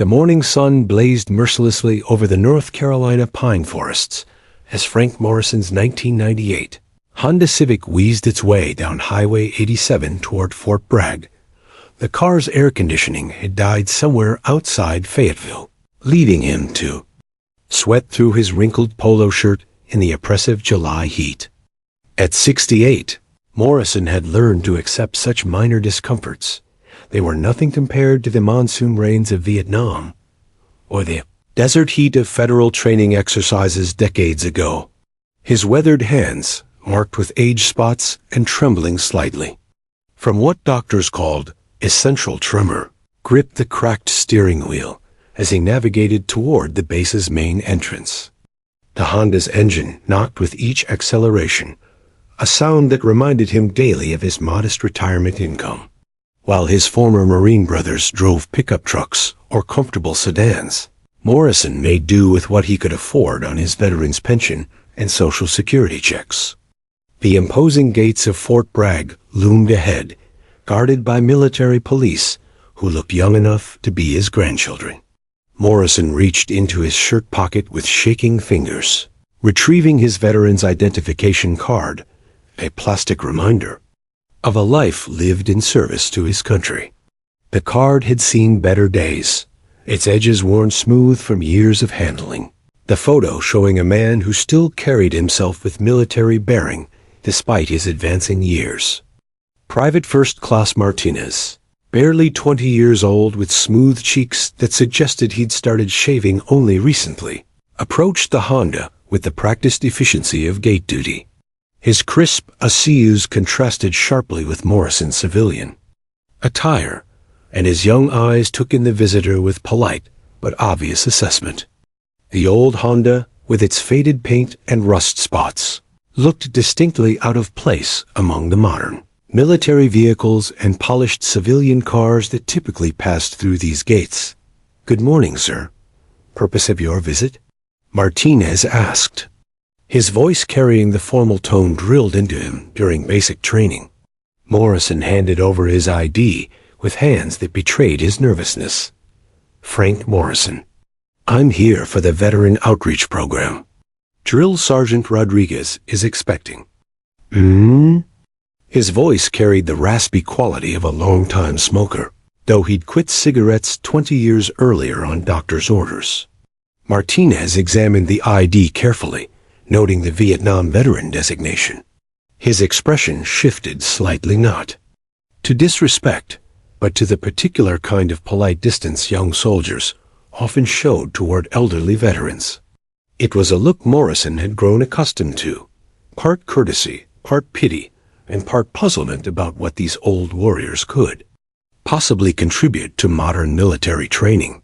The morning sun blazed mercilessly over the North Carolina pine forests as Frank Morrison's 1998 Honda Civic wheezed its way down Highway 87 toward Fort Bragg. The car's air conditioning had died somewhere outside Fayetteville, leaving him to sweat through his wrinkled polo shirt in the oppressive July heat. At 68, Morrison had learned to accept such minor discomforts. They were nothing compared to the monsoon rains of Vietnam or the desert heat of federal training exercises decades ago. His weathered hands, marked with age spots and trembling slightly from what doctors called essential tremor, gripped the cracked steering wheel as he navigated toward the base's main entrance. The Honda's engine knocked with each acceleration, a sound that reminded him daily of his modest retirement income. While his former Marine brothers drove pickup trucks or comfortable sedans, Morrison made do with what he could afford on his veteran's pension and Social Security checks. The imposing gates of Fort Bragg loomed ahead, guarded by military police who looked young enough to be his grandchildren. Morrison reached into his shirt pocket with shaking fingers, retrieving his veteran's identification card, a plastic reminder of a life lived in service to his country. The card had seen better days, its edges worn smooth from years of handling. The photo showing a man who still carried himself with military bearing despite his advancing years. Private First Class Martinez, barely 20 years old with smooth cheeks that suggested he'd started shaving only recently, approached the Honda with the practiced efficiency of gate duty. His crisp ACUs contrasted sharply with Morrison's civilian attire, and his young eyes took in the visitor with polite but obvious assessment. The old Honda, with its faded paint and rust spots, looked distinctly out of place among the modern military vehicles and polished civilian cars that typically passed through these gates. "Good morning, sir. Purpose of your visit?" Martinez asked, his voice carrying the formal tone drilled into him during basic training. Morrison handed over his ID with hands that betrayed his nervousness. "Frank Morrison. I'm here for the Veteran Outreach Program. Drill Sergeant Rodriguez is expecting." His voice carried the raspy quality of a long-time smoker, though he'd quit cigarettes 20 years earlier on doctor's orders. Martinez examined the ID carefully, noting the Vietnam veteran designation. His expression shifted slightly, not to disrespect, but to the particular kind of polite distance young soldiers often showed toward elderly veterans. It was a look Morrison had grown accustomed to, part courtesy, part pity, and part puzzlement about what these old warriors could possibly contribute to modern military training.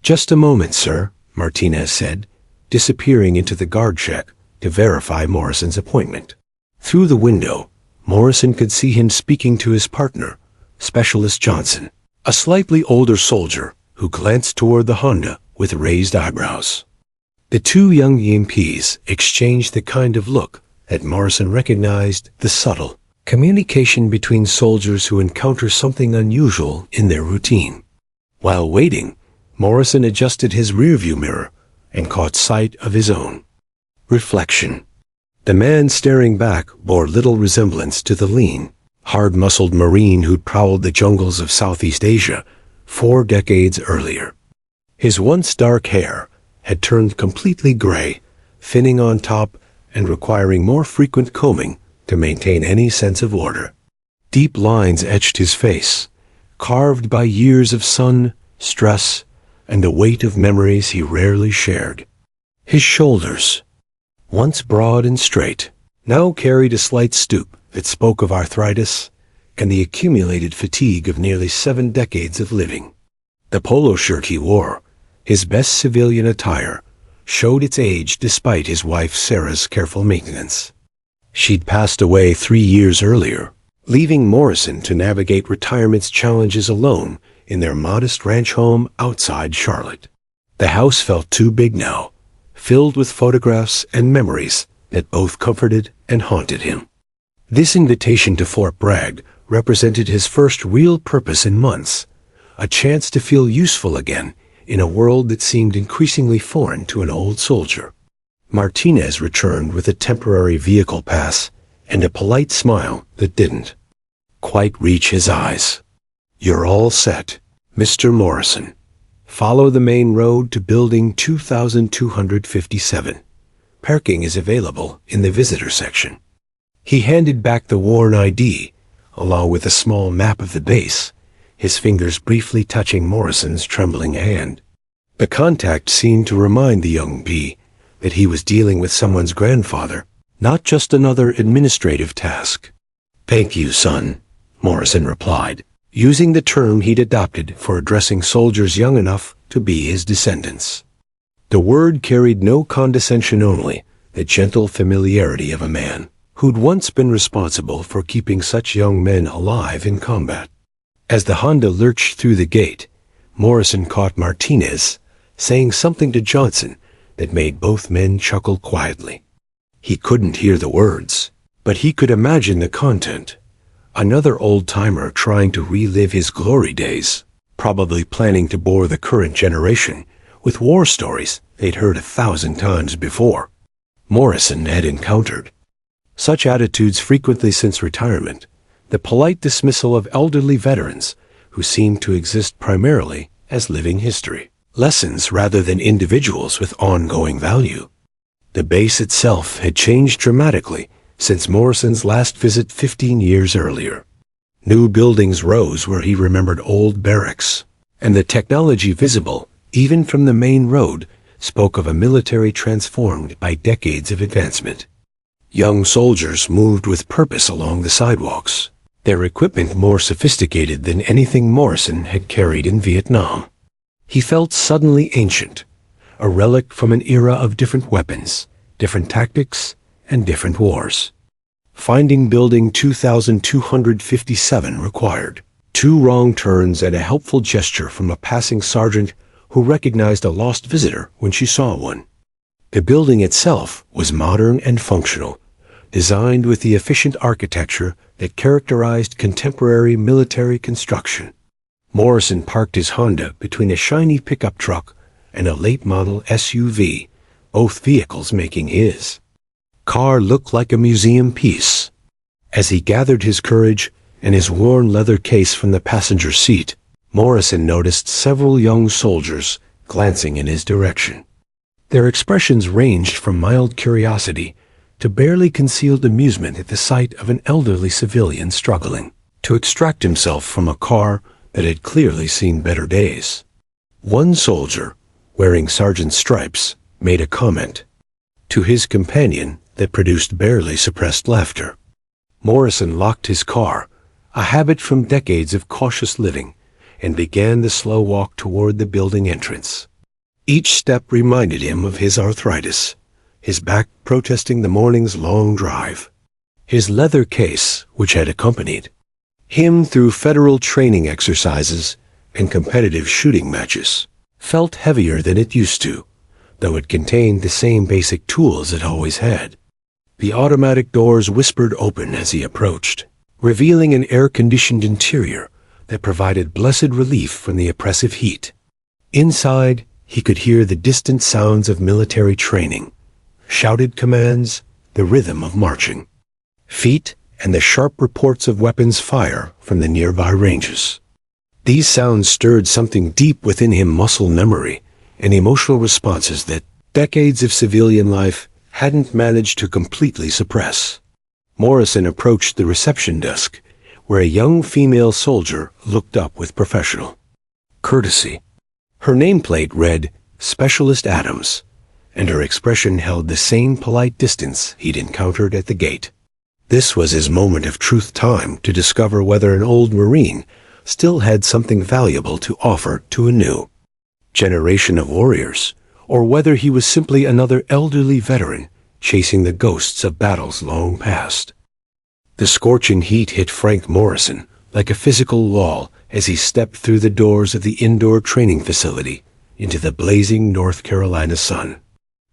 "Just a moment, sir," Martinez said, disappearing into the guard check to verify Morrison's appointment. Through the window, Morrison could see him speaking to his partner, Specialist Johnson, a slightly older soldier who glanced toward the Honda with raised eyebrows. The two young EMPs exchanged the kind of look that Morrison recognized, the subtle communication between soldiers who encounter something unusual in their routine. While waiting, Morrison adjusted his rearview mirror and caught sight of his own reflection. The man staring back bore little resemblance to the lean, hard-muscled Marine who'd prowled the jungles of Southeast Asia 4 decades earlier. His once dark hair had turned completely gray, thinning on top and requiring more frequent combing to maintain any sense of order. Deep lines etched his face, carved by years of sun, stress, and the weight of memories he rarely shared. His shoulders, once broad and straight, now carried a slight stoop that spoke of arthritis and the accumulated fatigue of nearly 7 decades of living. The polo shirt he wore, his best civilian attire, showed its age despite his wife Sarah's careful maintenance. She'd passed away 3 years earlier, leaving Morrison to navigate retirement's challenges alone in their modest ranch home outside Charlotte. The house felt too big now, filled with photographs and memories that both comforted and haunted him. This invitation to Fort Bragg represented his first real purpose in months, a chance to feel useful again in a world that seemed increasingly foreign to an old soldier. Martinez returned with a temporary vehicle pass and a polite smile that didn't quite reach his eyes. "You're all set, Mr. Morrison. Follow the main road to building 2257. Parking is available in the visitor section." He handed back the worn ID, along with a small map of the base, his fingers briefly touching Morrison's trembling hand. The contact seemed to remind the young P that he was dealing with someone's grandfather, not just another administrative task. "Thank you, son," Morrison replied, using the term he'd adopted for addressing soldiers young enough to be his descendants. The word carried no condescension, only the gentle familiarity of a man who'd once been responsible for keeping such young men alive in combat. As the Honda lurched through the gate, Morrison caught Martinez saying something to Johnson that made both men chuckle quietly. He couldn't hear the words, but he could imagine the content. Another old-timer trying to relive his glory days, probably planning to bore the current generation with war stories they'd heard 1,000 times before. Morrison had encountered such attitudes frequently since retirement, the polite dismissal of elderly veterans who seemed to exist primarily as living history lessons rather than individuals with ongoing value. The base itself had changed dramatically since Morrison's last visit 15 years earlier. New buildings rose where he remembered old barracks, and the technology visible, even from the main road, spoke of a military transformed by decades of advancement. Young soldiers moved with purpose along the sidewalks, their equipment more sophisticated than anything Morrison had carried in Vietnam. He felt suddenly ancient, a relic from an era of different weapons, different tactics, and different wars. Finding building 2257 required 2 wrong turns and a helpful gesture from a passing sergeant who recognized a lost visitor when she saw one. The building itself was modern and functional, designed with the efficient architecture that characterized contemporary military construction. Morrison parked his Honda between a shiny pickup truck and a late-model SUV, both vehicles making his car look like a museum piece. As he gathered his courage and his worn leather case from the passenger seat, Morrison noticed several young soldiers glancing in his direction. Their expressions ranged from mild curiosity to barely concealed amusement at the sight of an elderly civilian struggling to extract himself from a car that had clearly seen better days. One soldier, wearing sergeant's stripes, made a comment to his companion that produced barely suppressed laughter. Morrison locked his car, a habit from decades of cautious living, and began the slow walk toward the building entrance. Each step reminded him of his arthritis, his back protesting the morning's long drive. His leather case, which had accompanied him through federal training exercises and competitive shooting matches, felt heavier than it used to, though it contained the same basic tools it always had. The automatic doors whispered open as he approached, revealing an air-conditioned interior that provided blessed relief from the oppressive heat. Inside, he could hear the distant sounds of military training, shouted commands, the rhythm of marching feet, and the sharp reports of weapons fire from the nearby ranges. These sounds stirred something deep within him, muscle memory and emotional responses that decades of civilian life hadn't managed to completely suppress. Morrison approached the reception desk, where a young female soldier looked up with professional courtesy. Her nameplate read, "Specialist Adams," and her expression held the same polite distance he'd encountered at the gate. This was his moment of truth time to discover whether an old Marine still had something valuable to offer to a new generation of warriors, or whether he was simply another elderly veteran chasing the ghosts of battles long past. The scorching heat hit Frank Morrison like a physical wall as he stepped through the doors of the indoor training facility into the blazing North Carolina sun.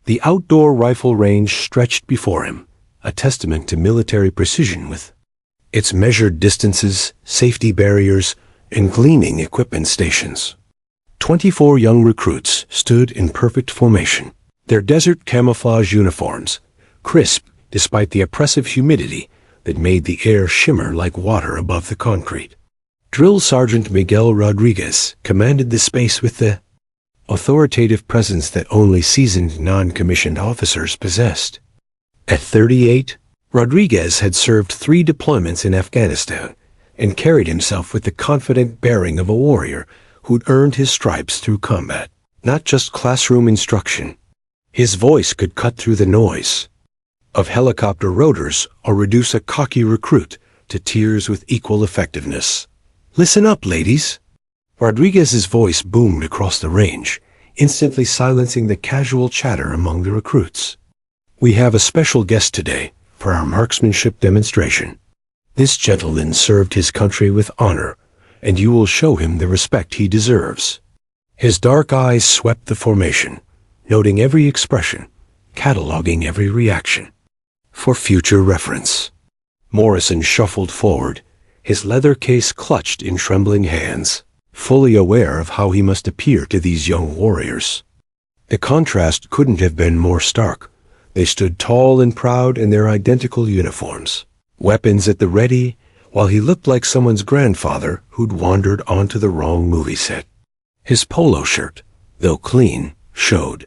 The outdoor rifle range stretched before him, a testament to military precision with its measured distances, safety barriers, and gleaming equipment stations. 24 young recruits stood in perfect formation, their desert camouflage uniforms crisp despite the oppressive humidity that made the air shimmer like water above the concrete. Drill Sergeant Miguel Rodriguez commanded the space with the authoritative presence that only seasoned non-commissioned officers possessed. At 38, Rodriguez had served 3 deployments in Afghanistan and carried himself with the confident bearing of a warrior who'd earned his stripes through combat, not just classroom instruction. His voice could cut through the noise of helicopter rotors or reduce a cocky recruit to tears with equal effectiveness. "Listen up, ladies." Rodriguez's voice boomed across the range, instantly silencing the casual chatter among the recruits. "We have a special guest today for our marksmanship demonstration. This gentleman served his country with honor, and you will show him the respect he deserves." His dark eyes swept the formation, noting every expression, cataloging every reaction. For future reference. Morrison shuffled forward, his leather case clutched in trembling hands, fully aware of how he must appear to these young warriors. The contrast couldn't have been more stark. They stood tall and proud in their identical uniforms, weapons at the ready, while he looked like someone's grandfather who'd wandered onto the wrong movie set. His polo shirt, though clean, showed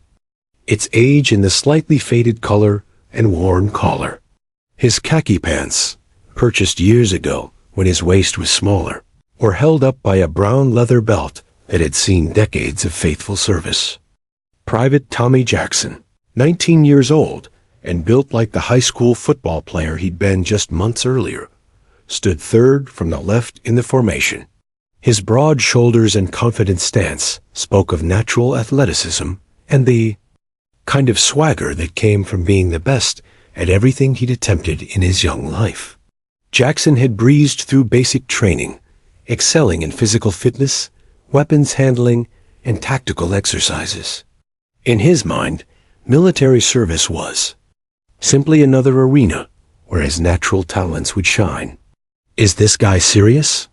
its age in the slightly faded color and worn collar. His khaki pants, purchased years ago when his waist was smaller, were held up by a brown leather belt that had seen decades of faithful service. Private Tommy Jackson, 19 years old and built like the high school football player he'd been just months earlier, stood third from the left in the formation. His broad shoulders and confident stance spoke of natural athleticism and the kind of swagger that came from being the best at everything he'd attempted in his young life. Jackson had breezed through basic training, excelling in physical fitness, weapons handling, and tactical exercises. In his mind, military service was simply another arena where his natural talents would shine. "Is this guy serious?"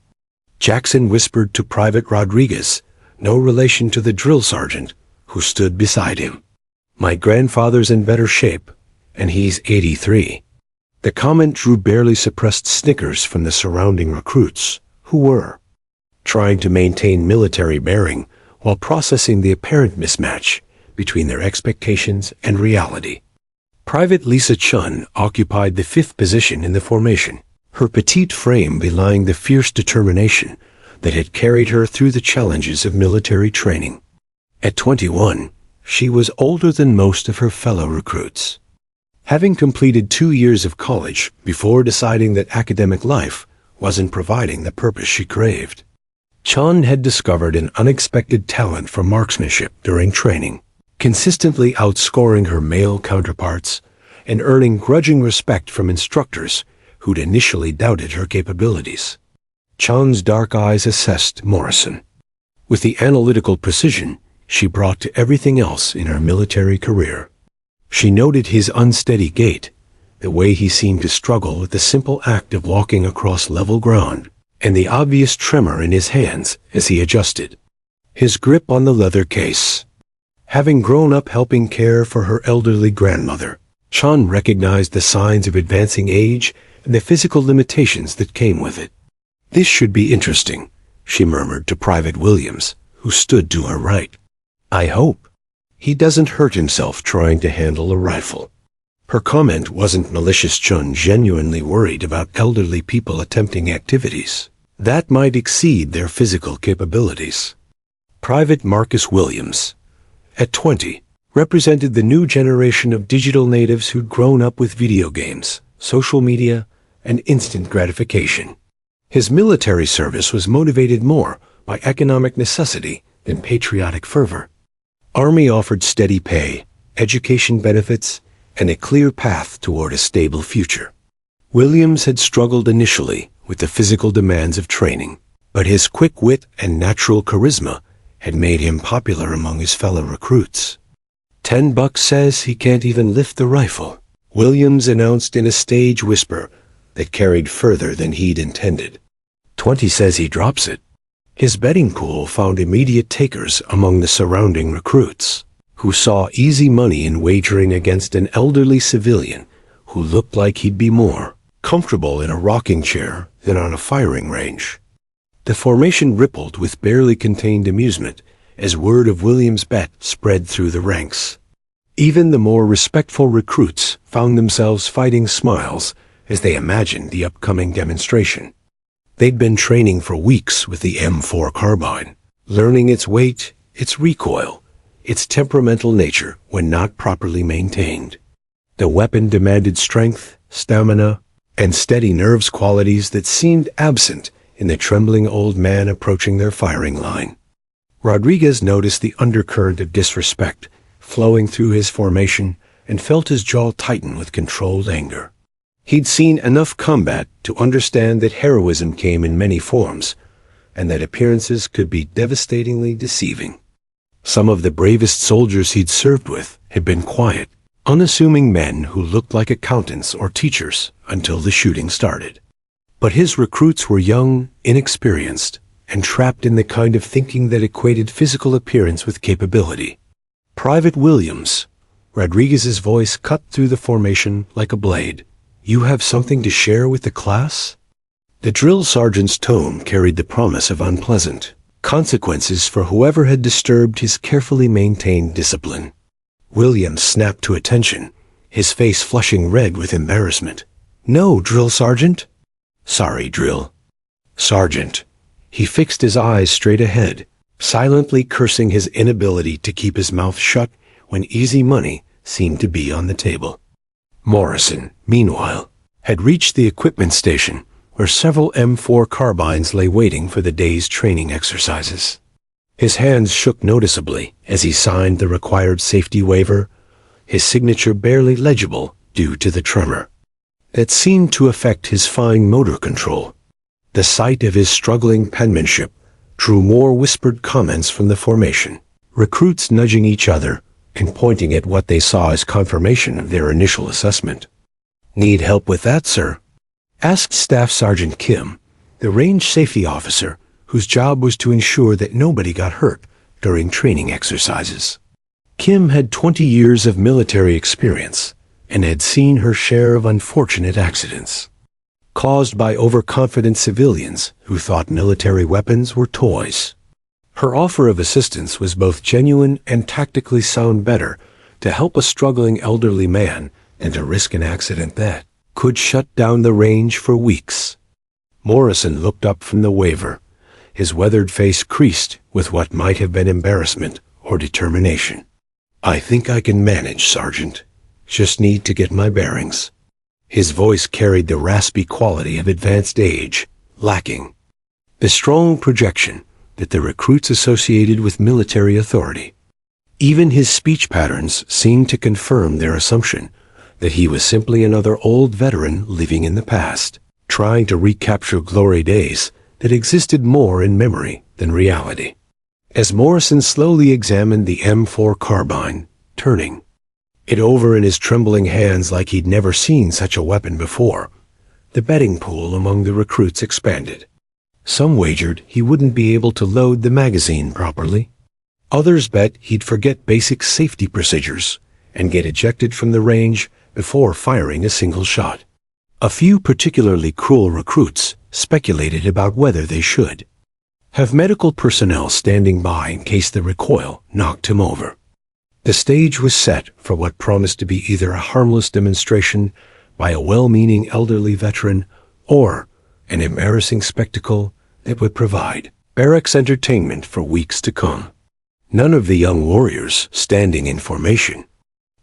Jackson whispered to Private Rodriguez, no relation to the drill sergeant, who stood beside him. "My grandfather's in better shape, and he's 83. The comment drew barely suppressed snickers from the surrounding recruits, who were trying to maintain military bearing while processing the apparent mismatch between their expectations and reality. Private Lisa Chun occupied the 5th position in the formation, her petite frame belying the fierce determination that had carried her through the challenges of military training. At 21, she was older than most of her fellow recruits, having completed 2 years of college before deciding that academic life wasn't providing the purpose she craved. Chun had discovered an unexpected talent for marksmanship during training, consistently outscoring her male counterparts and earning grudging respect from instructors who'd initially doubted her capabilities. Chun's dark eyes assessed Morrison with the analytical precision she brought to everything else in her military career. She noted his unsteady gait, the way he seemed to struggle with the simple act of walking across level ground, and the obvious tremor in his hands as he adjusted his grip on the leather case. Having grown up helping care for her elderly grandmother, Chun recognized the signs of advancing age and the physical limitations that came with it. "This should be interesting," she murmured to Private Williams, who stood to her right. "I hope he doesn't hurt himself trying to handle a rifle." Her comment wasn't malicious. Chun genuinely worried about elderly people attempting activities that might exceed their physical capabilities. Private Marcus Williams, at 20, represented the new generation of digital natives who'd grown up with video games, social media, and instant gratification. His military service was motivated more by economic necessity than patriotic fervor. Army offered steady pay, education benefits, and a clear path toward a stable future. Williams had struggled initially with the physical demands of training, but his quick wit and natural charisma had made him popular among his fellow recruits. $10 says he can't even lift the rifle," Williams announced in a stage whisper that carried further than he'd intended. 20 says he drops it. His betting pool found immediate takers among the surrounding recruits, who saw easy money in wagering against an elderly civilian who looked like he'd be more comfortable in a rocking chair than on a firing range. The formation rippled with barely contained amusement as word of William's bet spread through the ranks. Even the more respectful recruits found themselves fighting smiles as they imagined the upcoming demonstration. They'd been training for weeks with the M4 carbine, learning its weight, its recoil, its temperamental nature when not properly maintained. The weapon demanded strength, stamina, and steady nerves, qualities that seemed absent in the trembling old man approaching their firing line. Rodriguez noticed the undercurrent of disrespect flowing through his formation and felt his jaw tighten with controlled anger. He'd seen enough combat to understand that heroism came in many forms, and that appearances could be devastatingly deceiving. Some of the bravest soldiers he'd served with had been quiet, unassuming men who looked like accountants or teachers until the shooting started. But his recruits were young, inexperienced, and trapped in the kind of thinking that equated physical appearance with capability. "Private Williams," Rodriguez's voice cut through the formation like a blade. "You have something to share with the class?" The drill sergeant's tone carried the promise of unpleasant consequences for whoever had disturbed his carefully maintained discipline. Williams snapped to attention, his face flushing red with embarrassment. "No, drill sergeant." "Sorry, drill sergeant." He fixed his eyes straight ahead, silently cursing his inability to keep his mouth shut when easy money seemed to be on the table. Morrison, meanwhile, had reached the equipment station where several M4 carbines lay waiting for the day's training exercises. His hands shook noticeably as he signed the required safety waiver, his signature barely legible due to the tremor that seemed to affect his fine motor control. The sight of his struggling penmanship drew more whispered comments from the formation, recruits nudging each other and pointing at what they saw as confirmation of their initial assessment. "Need help with that, sir?" asked Staff Sergeant Kim, the range safety officer whose job was to ensure that nobody got hurt during training exercises. Kim had 20 years of military experience and had seen her share of unfortunate accidents caused by overconfident civilians who thought military weapons were toys. Her offer of assistance was both genuine and tactically sound, better to help a struggling elderly man than to risk an accident that could shut down the range for weeks. Morrison looked up from the waiver, his weathered face creased with what might have been embarrassment or determination. "I think I can manage, Sergeant. Just need to get my bearings." His voice carried the raspy quality of advanced age, lacking the strong projection that the recruits associated with military authority. Even his speech patterns seemed to confirm their assumption that he was simply another old veteran living in the past, trying to recapture glory days that existed more in memory than reality. As Morrison slowly examined the M4 carbine, turning it over in his trembling hands like he'd never seen such a weapon before, the betting pool among the recruits expanded. Some wagered he wouldn't be able to load the magazine properly. Others bet he'd forget basic safety procedures and get ejected from the range before firing a single shot. A few particularly cruel recruits speculated about whether they should have medical personnel standing by in case the recoil knocked him over. The stage was set for what promised to be either a harmless demonstration by a well-meaning elderly veteran or an embarrassing spectacle that would provide barracks entertainment for weeks to come. None of the young warriors standing in formation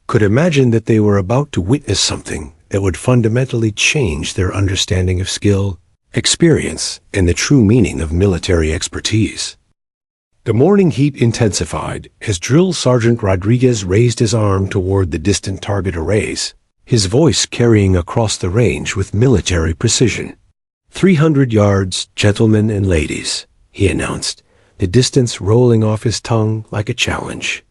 could imagine that they were about to witness something that would fundamentally change their understanding of skill, experience, and the true meaning of military expertise. The morning heat intensified as Drill Sergeant Rodriguez raised his arm toward the distant target arrays, his voice carrying across the range with military precision. 300 yards, gentlemen and ladies, he announced, the distance rolling off his tongue like a challenge.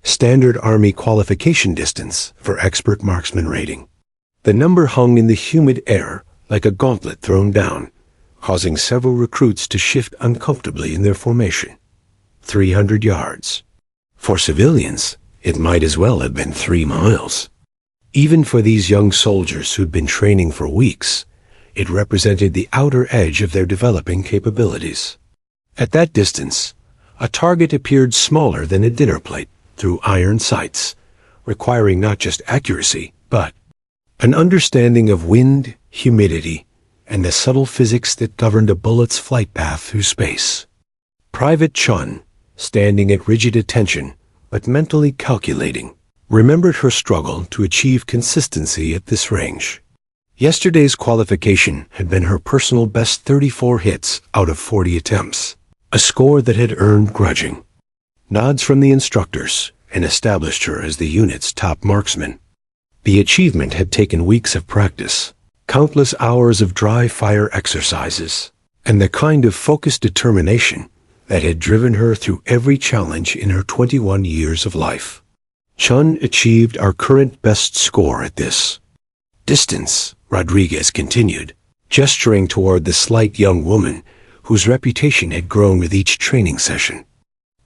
Standard Army qualification distance for expert marksman rating. The number hung in the humid air like a gauntlet thrown down, causing several recruits to shift uncomfortably in their formation. 300 yards. For civilians, it might as well have been 3 miles. Even for these young soldiers who'd been training for weeks, it represented the outer edge of their developing capabilities. At that distance, a target appeared smaller than a dinner plate through iron sights, requiring not just accuracy, but an understanding of wind, humidity, and the subtle physics that governed a bullet's flight path through space. Private Chun, standing at rigid attention, but mentally calculating, remembered her struggle to achieve consistency at this range. Yesterday's qualification had been her personal best 34 hits out of 40 attempts, a score that had earned grudging nods from the instructors and established her as the unit's top marksman. The achievement had taken weeks of practice, countless hours of dry fire exercises, and the kind of focused determination that had driven her through every challenge in her 21 years of life. Chun achieved our current best score at this distance, Rodriguez continued, gesturing toward the slight young woman whose reputation had grown with each training session.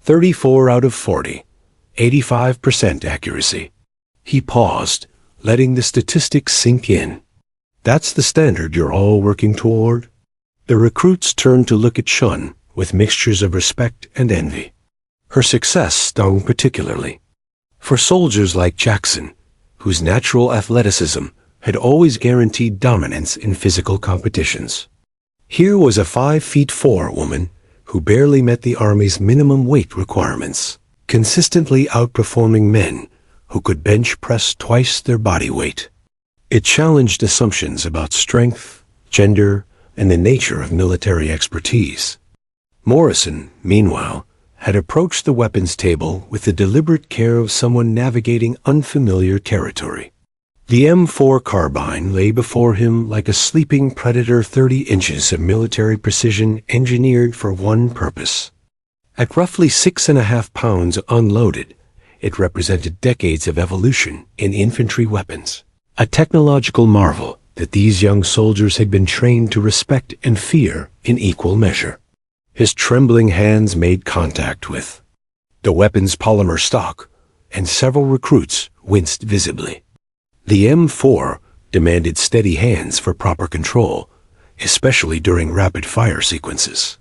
34 out of 40, 85% accuracy. He paused, letting the statistics sink in. That's the standard you're all working toward? The recruits turned to look at Chun with mixtures of respect and envy. Her success stung particularly. For soldiers like Jackson, whose natural athleticism had always guaranteed dominance in physical competitions. Here was a 5'4" woman who barely met the Army's minimum weight requirements, consistently outperforming men who could bench press twice their body weight. It challenged assumptions about strength, gender, and the nature of military expertise. Morrison, meanwhile, had approached the weapons table with the deliberate care of someone navigating unfamiliar territory. The M4 carbine lay before him like a sleeping predator, 30 inches of military precision engineered for one purpose. At roughly 6.5 pounds unloaded, it represented decades of evolution in infantry weapons, a technological marvel that these young soldiers had been trained to respect and fear in equal measure. His trembling hands made contact with the weapon's polymer stock, and several recruits winced visibly. The M4 demanded steady hands for proper control, especially during rapid-fire sequences.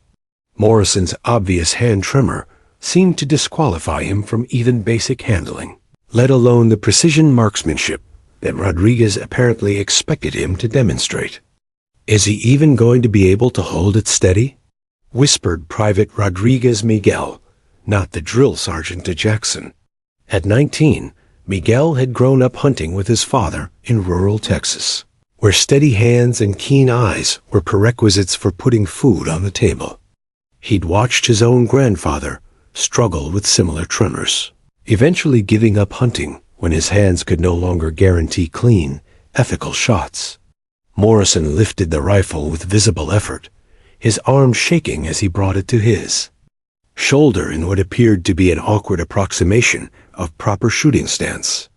Morrison's obvious hand tremor seemed to disqualify him from even basic handling, let alone the precision marksmanship that Rodriguez apparently expected him to demonstrate. "Is he even going to be able to hold it steady?" whispered Private Rodriguez Miguel, not the drill sergeant to Jackson. At 19, Miguel had grown up hunting with his father in rural Texas, where steady hands and keen eyes were prerequisites for putting food on the table. He'd watched his own grandfather struggle with similar tremors, eventually giving up hunting when his hands could no longer guarantee clean, ethical shots. Morrison lifted the rifle with visible effort, his arm shaking as he brought it to his shoulder in what appeared to be an awkward approximation of proper shooting stance.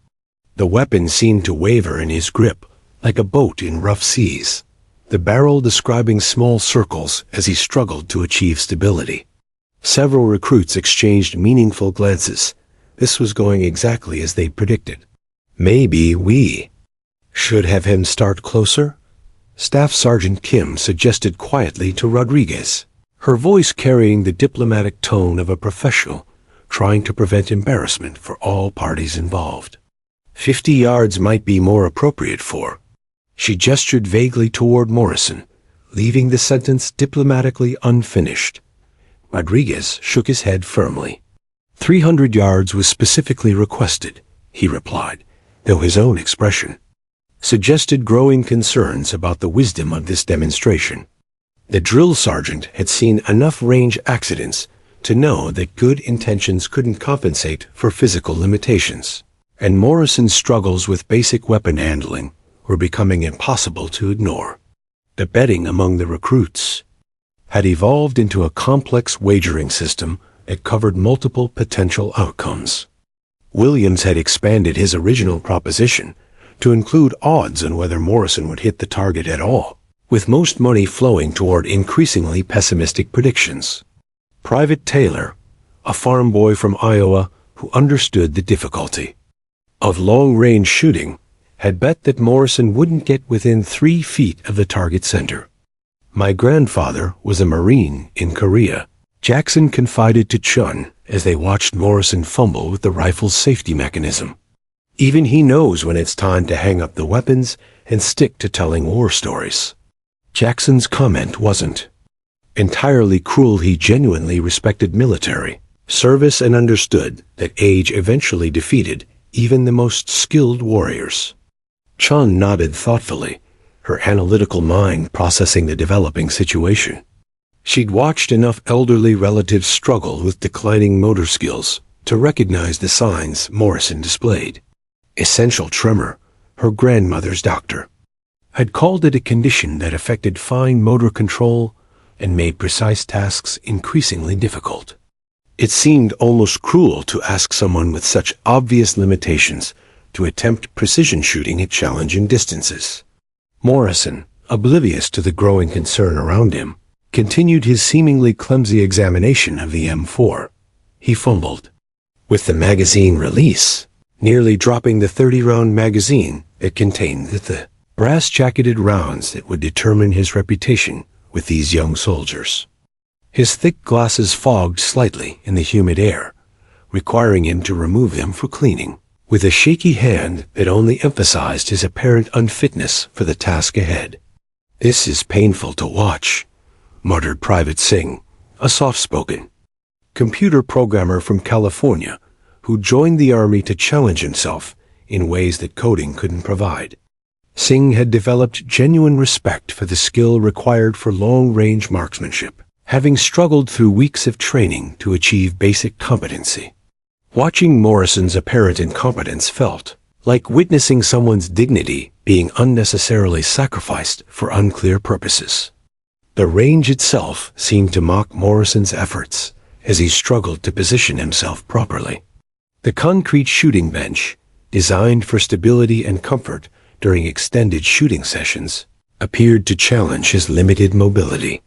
The weapon seemed to waver in his grip, like a boat in rough seas, the barrel describing small circles as he struggled to achieve stability. Several recruits exchanged meaningful glances. This was going exactly as they predicted. "Maybe we should have him start closer?" Staff Sergeant Kim suggested quietly to Rodriguez, her voice carrying the diplomatic tone of a professional trying to prevent embarrassment for all parties involved. 50 yards might be more appropriate for. She gestured vaguely toward Morrison, leaving the sentence diplomatically unfinished. Rodriguez shook his head firmly. 300 yards was specifically requested, he replied, though his own expression suggested growing concerns about the wisdom of this demonstration. The drill sergeant had seen enough range accidents to know that good intentions couldn't compensate for physical limitations, and Morrison's struggles with basic weapon handling were becoming impossible to ignore. The betting among the recruits had evolved into a complex wagering system that covered multiple potential outcomes. Williams had expanded his original proposition to include odds on whether Morrison would hit the target at all, with most money flowing toward increasingly pessimistic predictions. Private Taylor, a farm boy from Iowa who understood the difficulty of long-range shooting, had bet that Morrison wouldn't get within 3 feet of the target center. "My grandfather was a Marine in Korea," Jackson confided to Chun as they watched Morrison fumble with the rifle's safety mechanism. "Even he knows when it's time to hang up the weapons and stick to telling war stories." Jackson's comment wasn't entirely cruel. He genuinely respected military service and understood that age eventually defeated even the most skilled warriors. Chun nodded thoughtfully, her analytical mind processing the developing situation. She'd watched enough elderly relatives struggle with declining motor skills to recognize the signs Morrison displayed. Essential tremor, her grandmother's doctor had called it a condition that affected fine motor control and made precise tasks increasingly difficult. It seemed almost cruel to ask someone with such obvious limitations to attempt precision shooting at challenging distances. Morrison, oblivious to the growing concern around him, continued his seemingly clumsy examination of the M4. He fumbled with the magazine release, nearly dropping the 30-round magazine it contained the brass-jacketed rounds that would determine his reputation with these young soldiers. His thick glasses fogged slightly in the humid air, requiring him to remove them for cleaning, with a shaky hand that only emphasized his apparent unfitness for the task ahead. "This is painful to watch," muttered Private Singh, a soft-spoken computer programmer from California who joined the Army to challenge himself in ways that coding couldn't provide. Singh had developed genuine respect for the skill required for long-range marksmanship, having struggled through weeks of training to achieve basic competency. Watching Morrison's apparent incompetence felt like witnessing someone's dignity being unnecessarily sacrificed for unclear purposes. The range itself seemed to mock Morrison's efforts as he struggled to position himself properly. The concrete shooting bench, designed for stability and comfort during extended shooting sessions, appeared to challenge his limited mobility.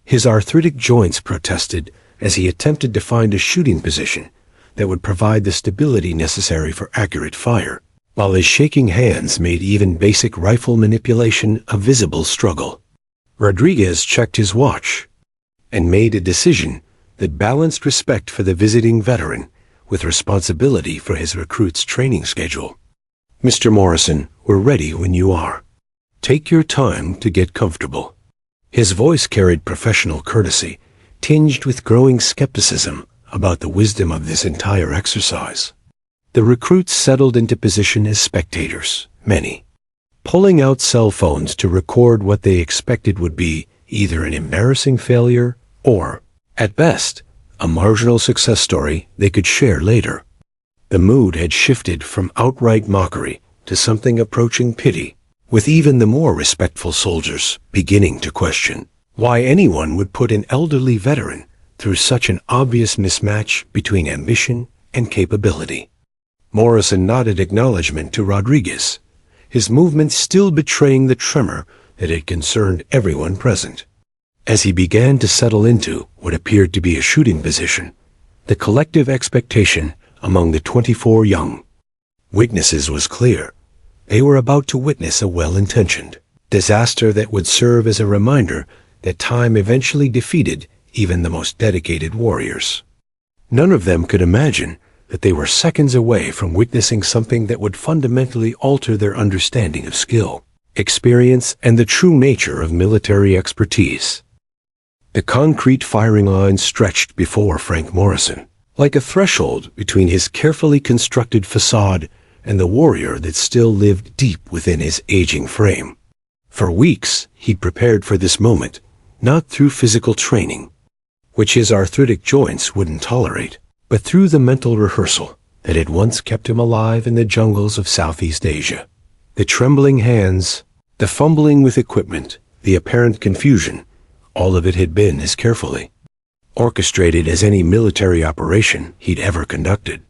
His arthritic joints protested as he attempted to find a shooting position that would provide the stability necessary for accurate fire, while his shaking hands made even basic rifle manipulation a visible struggle. Rodriguez checked his watch and made a decision that balanced respect for the visiting veteran with responsibility for his recruit's training schedule. "Mr. Morrison, we're ready when you are. Take your time to get comfortable." His voice carried professional courtesy, tinged with growing skepticism about the wisdom of this entire exercise. The recruits settled into position as spectators, many pulling out cell phones to record what they expected would be either an embarrassing failure or, at best, a marginal success story they could share later. The mood had shifted from outright mockery to something approaching pity, with even the more respectful soldiers beginning to question why anyone would put an elderly veteran through such an obvious mismatch between ambition and capability. Morrison nodded acknowledgement to Rodriguez, his movements still betraying the tremor that had concerned everyone present. As he began to settle into what appeared to be a shooting position, the collective expectation among the 24 young witnesses was clear. They were about to witness a well-intentioned disaster that would serve as a reminder that time eventually defeated even the most dedicated warriors. None of them could imagine that they were seconds away from witnessing something that would fundamentally alter their understanding of skill, experience, and the true nature of military expertise. The concrete firing line stretched before Frank Morrison, like a threshold between his carefully constructed facade and the warrior that still lived deep within his aging frame. For weeks, he'd prepared for this moment, not through physical training, which his arthritic joints wouldn't tolerate, but through the mental rehearsal that had once kept him alive in the jungles of Southeast Asia. The trembling hands, the fumbling with equipment, the apparent confusion, all of it had been as carefully orchestrated as any military operation he'd ever conducted.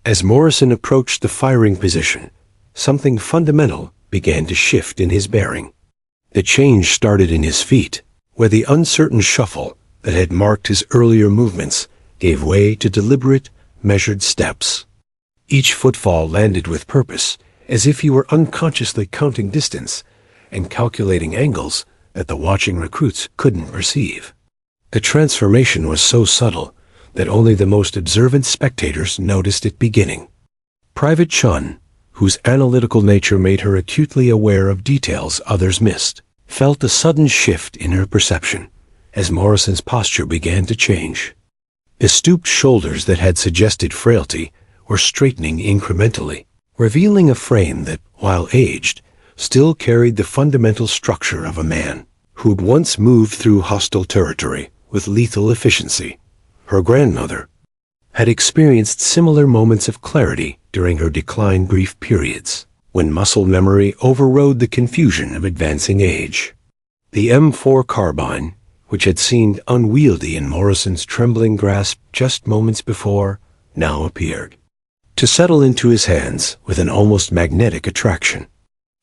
As Morrison approached the firing position, something fundamental began to shift in his bearing. The change started in his feet, where the uncertain shuffle that had marked his earlier movements gave way to deliberate, measured steps. Each footfall landed with purpose, as if he were unconsciously counting distance and calculating angles that the watching recruits couldn't perceive. The transformation was so subtle that only the most observant spectators noticed it beginning. Private Chun, whose analytical nature made her acutely aware of details others missed, felt a sudden shift in her perception as Morrison's posture began to change. The stooped shoulders that had suggested frailty were straightening incrementally, revealing a frame that, while aged, still carried the fundamental structure of a man who'd once moved through hostile territory with lethal efficiency. Her grandmother had experienced similar moments of clarity during her decline brief periods, when muscle memory overrode the confusion of advancing age. The M4 carbine, which had seemed unwieldy in Morrison's trembling grasp just moments before, now appeared to settle into his hands with an almost magnetic attraction.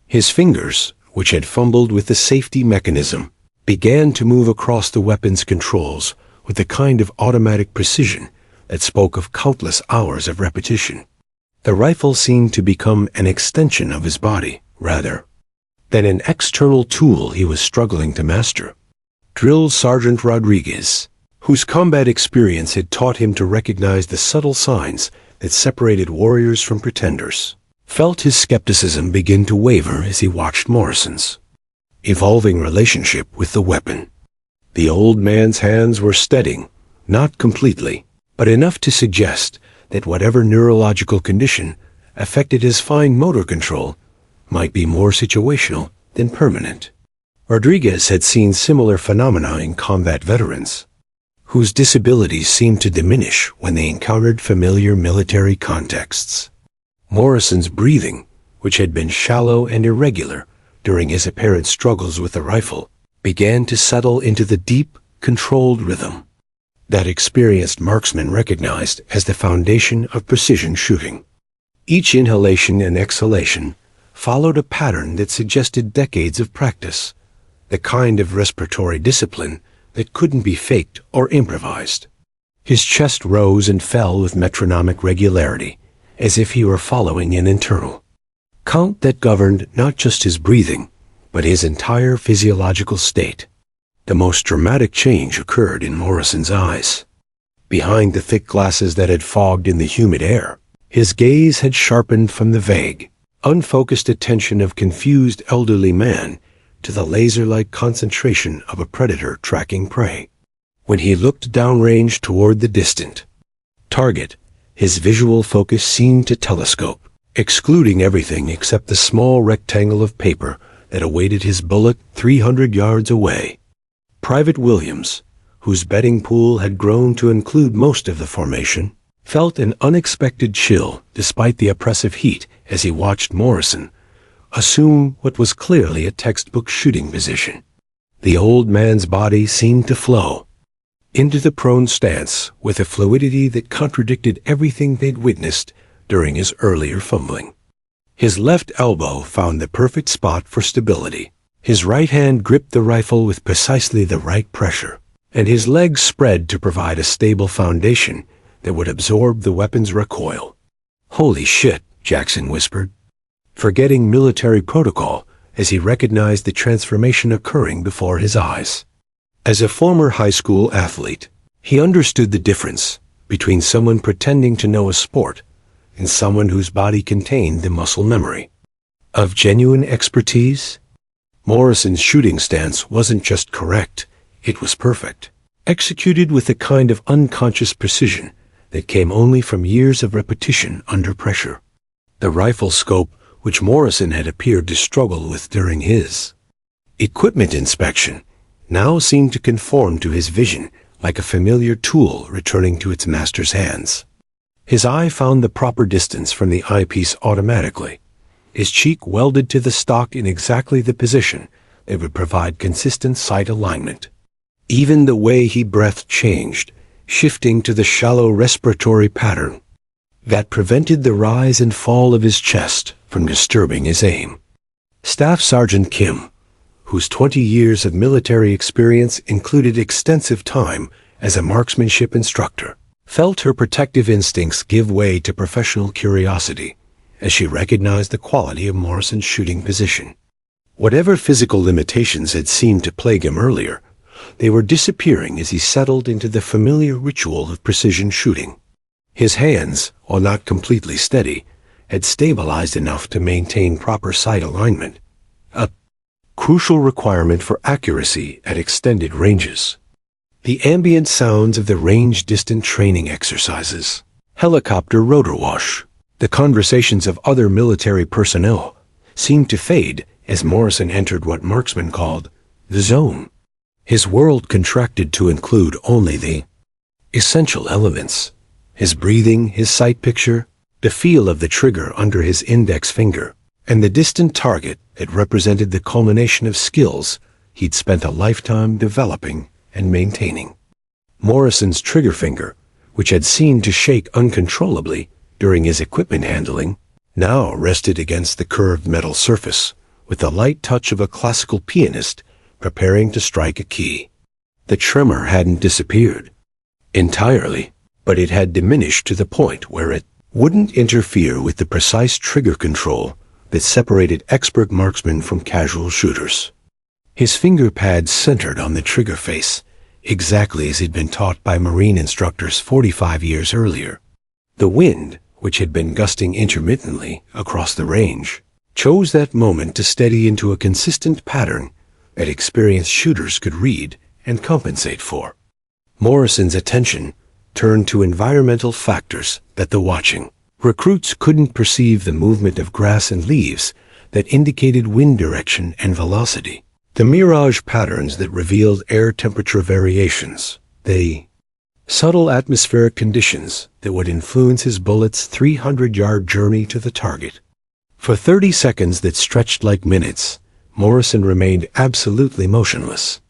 His fingers, which had fumbled with the safety mechanism, began to move across the weapon's controls with the kind of automatic precision that spoke of countless hours of repetition. The rifle seemed to become an extension of his body, rather than an external tool he was struggling to master. Drill Sergeant Rodriguez, whose combat experience had taught him to recognize the subtle signs that separated warriors from pretenders, felt his skepticism begin to waver as he watched Morrison's evolving relationship with the weapon. The old man's hands were steadying, not completely, but enough to suggest that whatever neurological condition affected his fine motor control might be more situational than permanent. Rodriguez had seen similar phenomena in combat veterans, whose disabilities seemed to diminish when they encountered familiar military contexts. Morrison's breathing, which had been shallow and irregular during his apparent struggles with the rifle, began to settle into the deep, controlled rhythm that experienced marksmen recognized as the foundation of precision shooting. Each inhalation and exhalation followed a pattern that suggested decades of practice, the kind of respiratory discipline that couldn't be faked or improvised. His chest rose and fell with metronomic regularity, as if he were following an internal count that governed not just his breathing, but his entire physiological state. The most dramatic change occurred in Morrison's eyes. Behind the thick glasses that had fogged in the humid air, his gaze had sharpened from the vague, unfocused attention of confused elderly man to the laser-like concentration of a predator tracking prey. When he looked downrange toward the distant target, his visual focus seemed to telescope, excluding everything except the small rectangle of paper that awaited his bullet 300 yards away. Private Williams, whose betting pool had grown to include most of the formation, felt an unexpected chill despite the oppressive heat as he watched Morrison assume what was clearly a textbook shooting position. The old man's body seemed to flow into the prone stance with a fluidity that contradicted everything they'd witnessed during his earlier fumbling. His left elbow found the perfect spot for stability. His right hand gripped the rifle with precisely the right pressure, and his legs spread to provide a stable foundation that would absorb the weapon's recoil. "Holy shit," Jackson whispered, forgetting military protocol as he recognized the transformation occurring before his eyes. As a former high school athlete, he understood the difference between someone pretending to know a sport and someone whose body contained the muscle memory of genuine expertise. Morrison's shooting stance wasn't just correct, it was perfect, executed with a kind of unconscious precision that came only from years of repetition under pressure. The rifle scope, which Morrison had appeared to struggle with during his equipment inspection, now seemed to conform to his vision like a familiar tool returning to its master's hands. His eye found the proper distance from the eyepiece automatically, his cheek welded to the stock in exactly the position that would provide consistent sight alignment. Even the way he breathed changed, shifting to the shallow respiratory pattern that prevented the rise and fall of his chest from disturbing his aim. Staff Sergeant Kim, whose 20 years of military experience included extensive time as a marksmanship instructor, felt her protective instincts give way to professional curiosity as she recognized the quality of Morrison's shooting position. Whatever physical limitations had seemed to plague him earlier, they were disappearing as he settled into the familiar ritual of precision shooting. His hands, while not completely steady, had stabilized enough to maintain proper sight alignment, a crucial requirement for accuracy at extended ranges. The ambient sounds of the range-distant training exercises, helicopter rotor wash, the conversations of other military personnel seemed to fade as Morrison entered what marksmen called the zone. His world contracted to include only the essential elements: his breathing, his sight picture, the feel of the trigger under his index finger, and the distant target that represented the culmination of skills he'd spent a lifetime developing and maintaining. Morrison's trigger finger, which had seemed to shake uncontrollably during his equipment handling, now rested against the curved metal surface with the light touch of a classical pianist preparing to strike a key. The tremor hadn't disappeared entirely, but it had diminished to the point where it wouldn't interfere with the precise trigger control that separated expert marksmen from casual shooters. His finger pads centered on the trigger face, exactly as he'd been taught by Marine instructors 45 years earlier. The wind, which had been gusting intermittently across the range, chose that moment to steady into a consistent pattern that experienced shooters could read and compensate for. Morrison's attention turned to environmental factors that the watching recruits couldn't perceive: the movement of grass and leaves that indicated wind direction and velocity, the mirage patterns that revealed air temperature variations, the subtle atmospheric conditions that would influence his bullet's 300-yard journey to the target. For 30 seconds that stretched like minutes, Morrison remained absolutely motionless.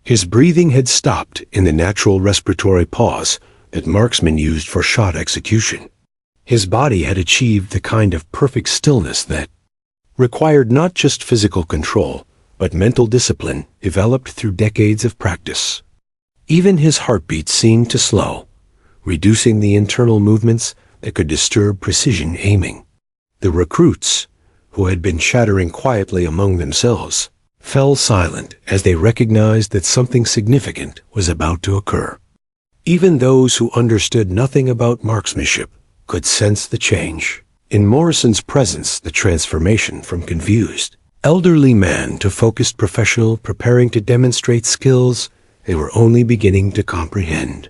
His breathing had stopped in the natural respiratory pause that marksmen used for shot execution. His body had achieved the kind of perfect stillness that required not just physical control, but mental discipline developed through decades of practice. Even his heartbeat seemed to slow, reducing the internal movements that could disturb precision aiming. The recruits, who had been chattering quietly among themselves, fell silent as they recognized that something significant was about to occur. Even those who understood nothing about marksmanship could sense the change. In Morrison's presence, the transformation from confused elderly man to focused professional preparing to demonstrate skills they were only beginning to comprehend.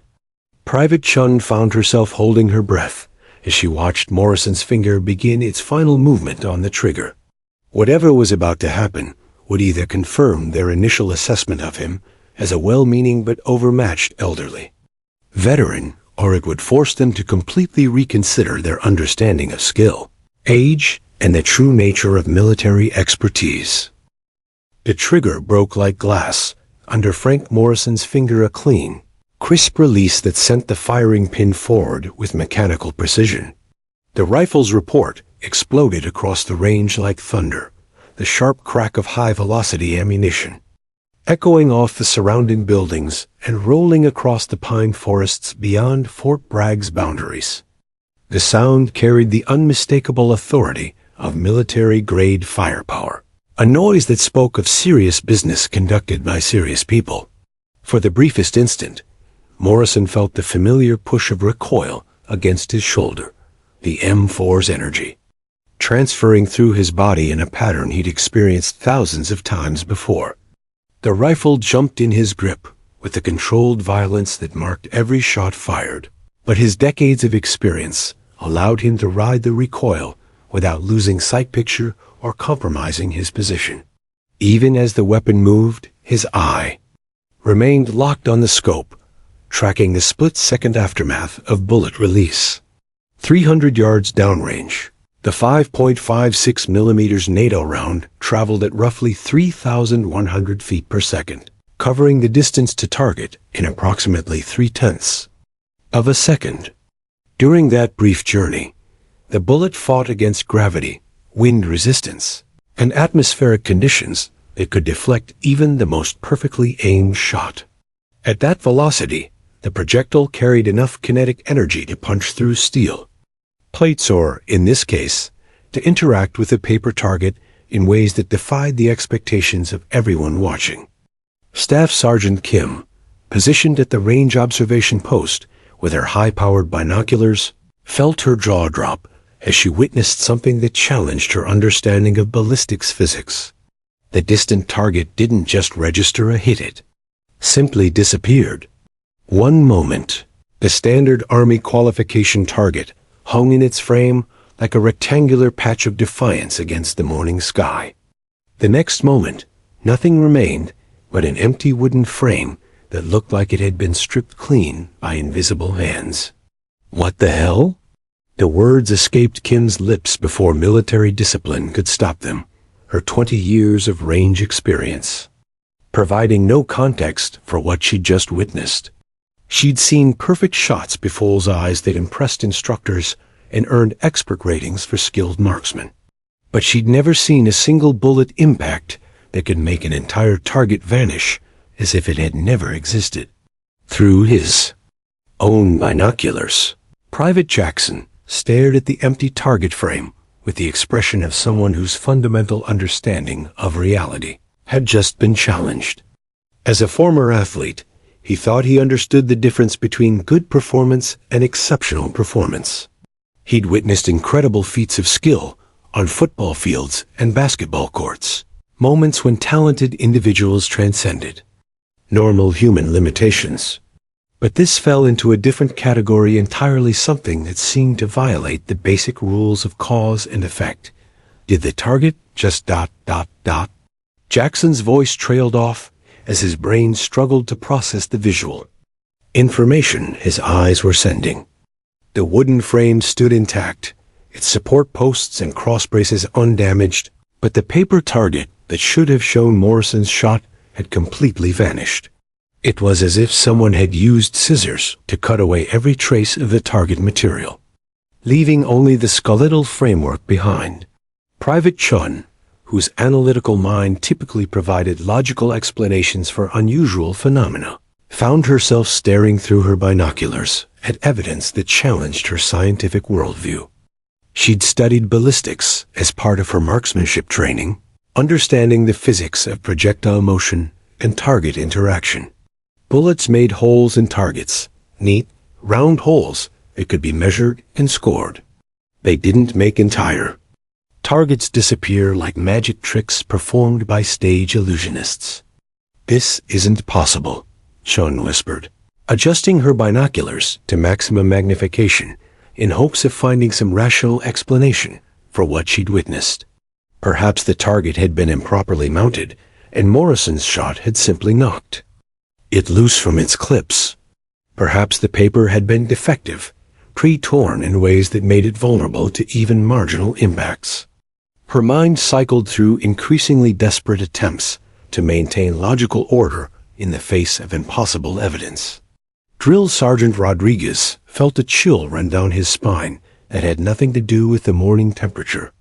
Private Chun found herself holding her breath as she watched Morrison's finger begin its final movement on the trigger. Whatever was about to happen would either confirm their initial assessment of him as a well-meaning but overmatched elderly veteran, or it would force them to completely reconsider their understanding of skill, age, and the true nature of military expertise. The trigger broke like glass under Frank Morrison's finger, a clean, crisp release that sent the firing pin forward with mechanical precision. The rifle's report exploded across the range like thunder, the sharp crack of high-velocity ammunition echoing off the surrounding buildings and rolling across the pine forests beyond Fort Bragg's boundaries. The sound carried the unmistakable authority of military-grade firepower, a noise that spoke of serious business conducted by serious people. For the briefest instant, Morrison felt the familiar push of recoil against his shoulder, the M4's energy, transferring through his body in a pattern he'd experienced thousands of times before. The rifle jumped in his grip with the controlled violence that marked every shot fired, but his decades of experience allowed him to ride the recoil without losing sight picture or compromising his position. Even as the weapon moved, his eye remained locked on the scope, tracking the split-second aftermath of bullet release. 300 yards downrange, the 5.56 millimeters NATO round traveled at roughly 3,100 feet per second, covering the distance to target in approximately 0.3 of a second. During that brief journey, the bullet fought against gravity, wind resistance, and atmospheric conditions that could deflect even the most perfectly aimed shot. At that velocity, the projectile carried enough kinetic energy to punch through steel plates or, in this case, to interact with the paper target in ways that defied the expectations of everyone watching. Staff Sergeant Kim, positioned at the range observation post with her high-powered binoculars, felt her jaw drop as she witnessed something that challenged her understanding of ballistics physics. The distant target didn't just register a hit, it simply disappeared. One moment, the standard Army qualification target hung in its frame like a rectangular patch of defiance against the morning sky. The next moment, nothing remained but an empty wooden frame that looked like it had been stripped clean by invisible hands. What the hell? The words escaped Kim's lips before military discipline could stop them, her 20 years of range experience providing no context for what she'd just witnessed. She'd seen perfect shots before his eyes that impressed instructors and earned expert ratings for skilled marksmen. But she'd never seen a single bullet impact that could make an entire target vanish as if it had never existed. Through his own binoculars, Private Jackson stared at the empty target frame with the expression of someone whose fundamental understanding of reality had just been challenged. As a former athlete, he thought he understood the difference between good performance and exceptional performance. He'd witnessed incredible feats of skill on football fields and basketball courts, moments when talented individuals transcended normal human limitations. But this fell into a different category entirely, something that seemed to violate the basic rules of cause and effect. Did the target just ... Jackson's voice trailed off as his brain struggled to process the visual information his eyes were sending. The wooden frame stood intact, its support posts and cross braces undamaged, but the paper target that should have shown Morrison's shot had completely vanished. It was as if someone had used scissors to cut away every trace of the target material, leaving only the skeletal framework behind. Private Chun, whose analytical mind typically provided logical explanations for unusual phenomena, found herself staring through her binoculars at evidence that challenged her scientific worldview. She'd studied ballistics as part of her marksmanship training, understanding the physics of projectile motion and target interaction. Bullets made holes in targets, neat, round holes that could be measured and scored. They didn't make entire targets disappear like magic tricks performed by stage illusionists. "This isn't possible," Chun whispered, adjusting her binoculars to maximum magnification in hopes of finding some rational explanation for what she'd witnessed. Perhaps the target had been improperly mounted, and Morrison's shot had simply knocked it loose from its clips. Perhaps the paper had been defective, pre-torn in ways that made it vulnerable to even marginal impacts. Her mind cycled through increasingly desperate attempts to maintain logical order in the face of impossible evidence. Drill Sergeant Rodriguez felt a chill run down his spine that had nothing to do with the morning temperature.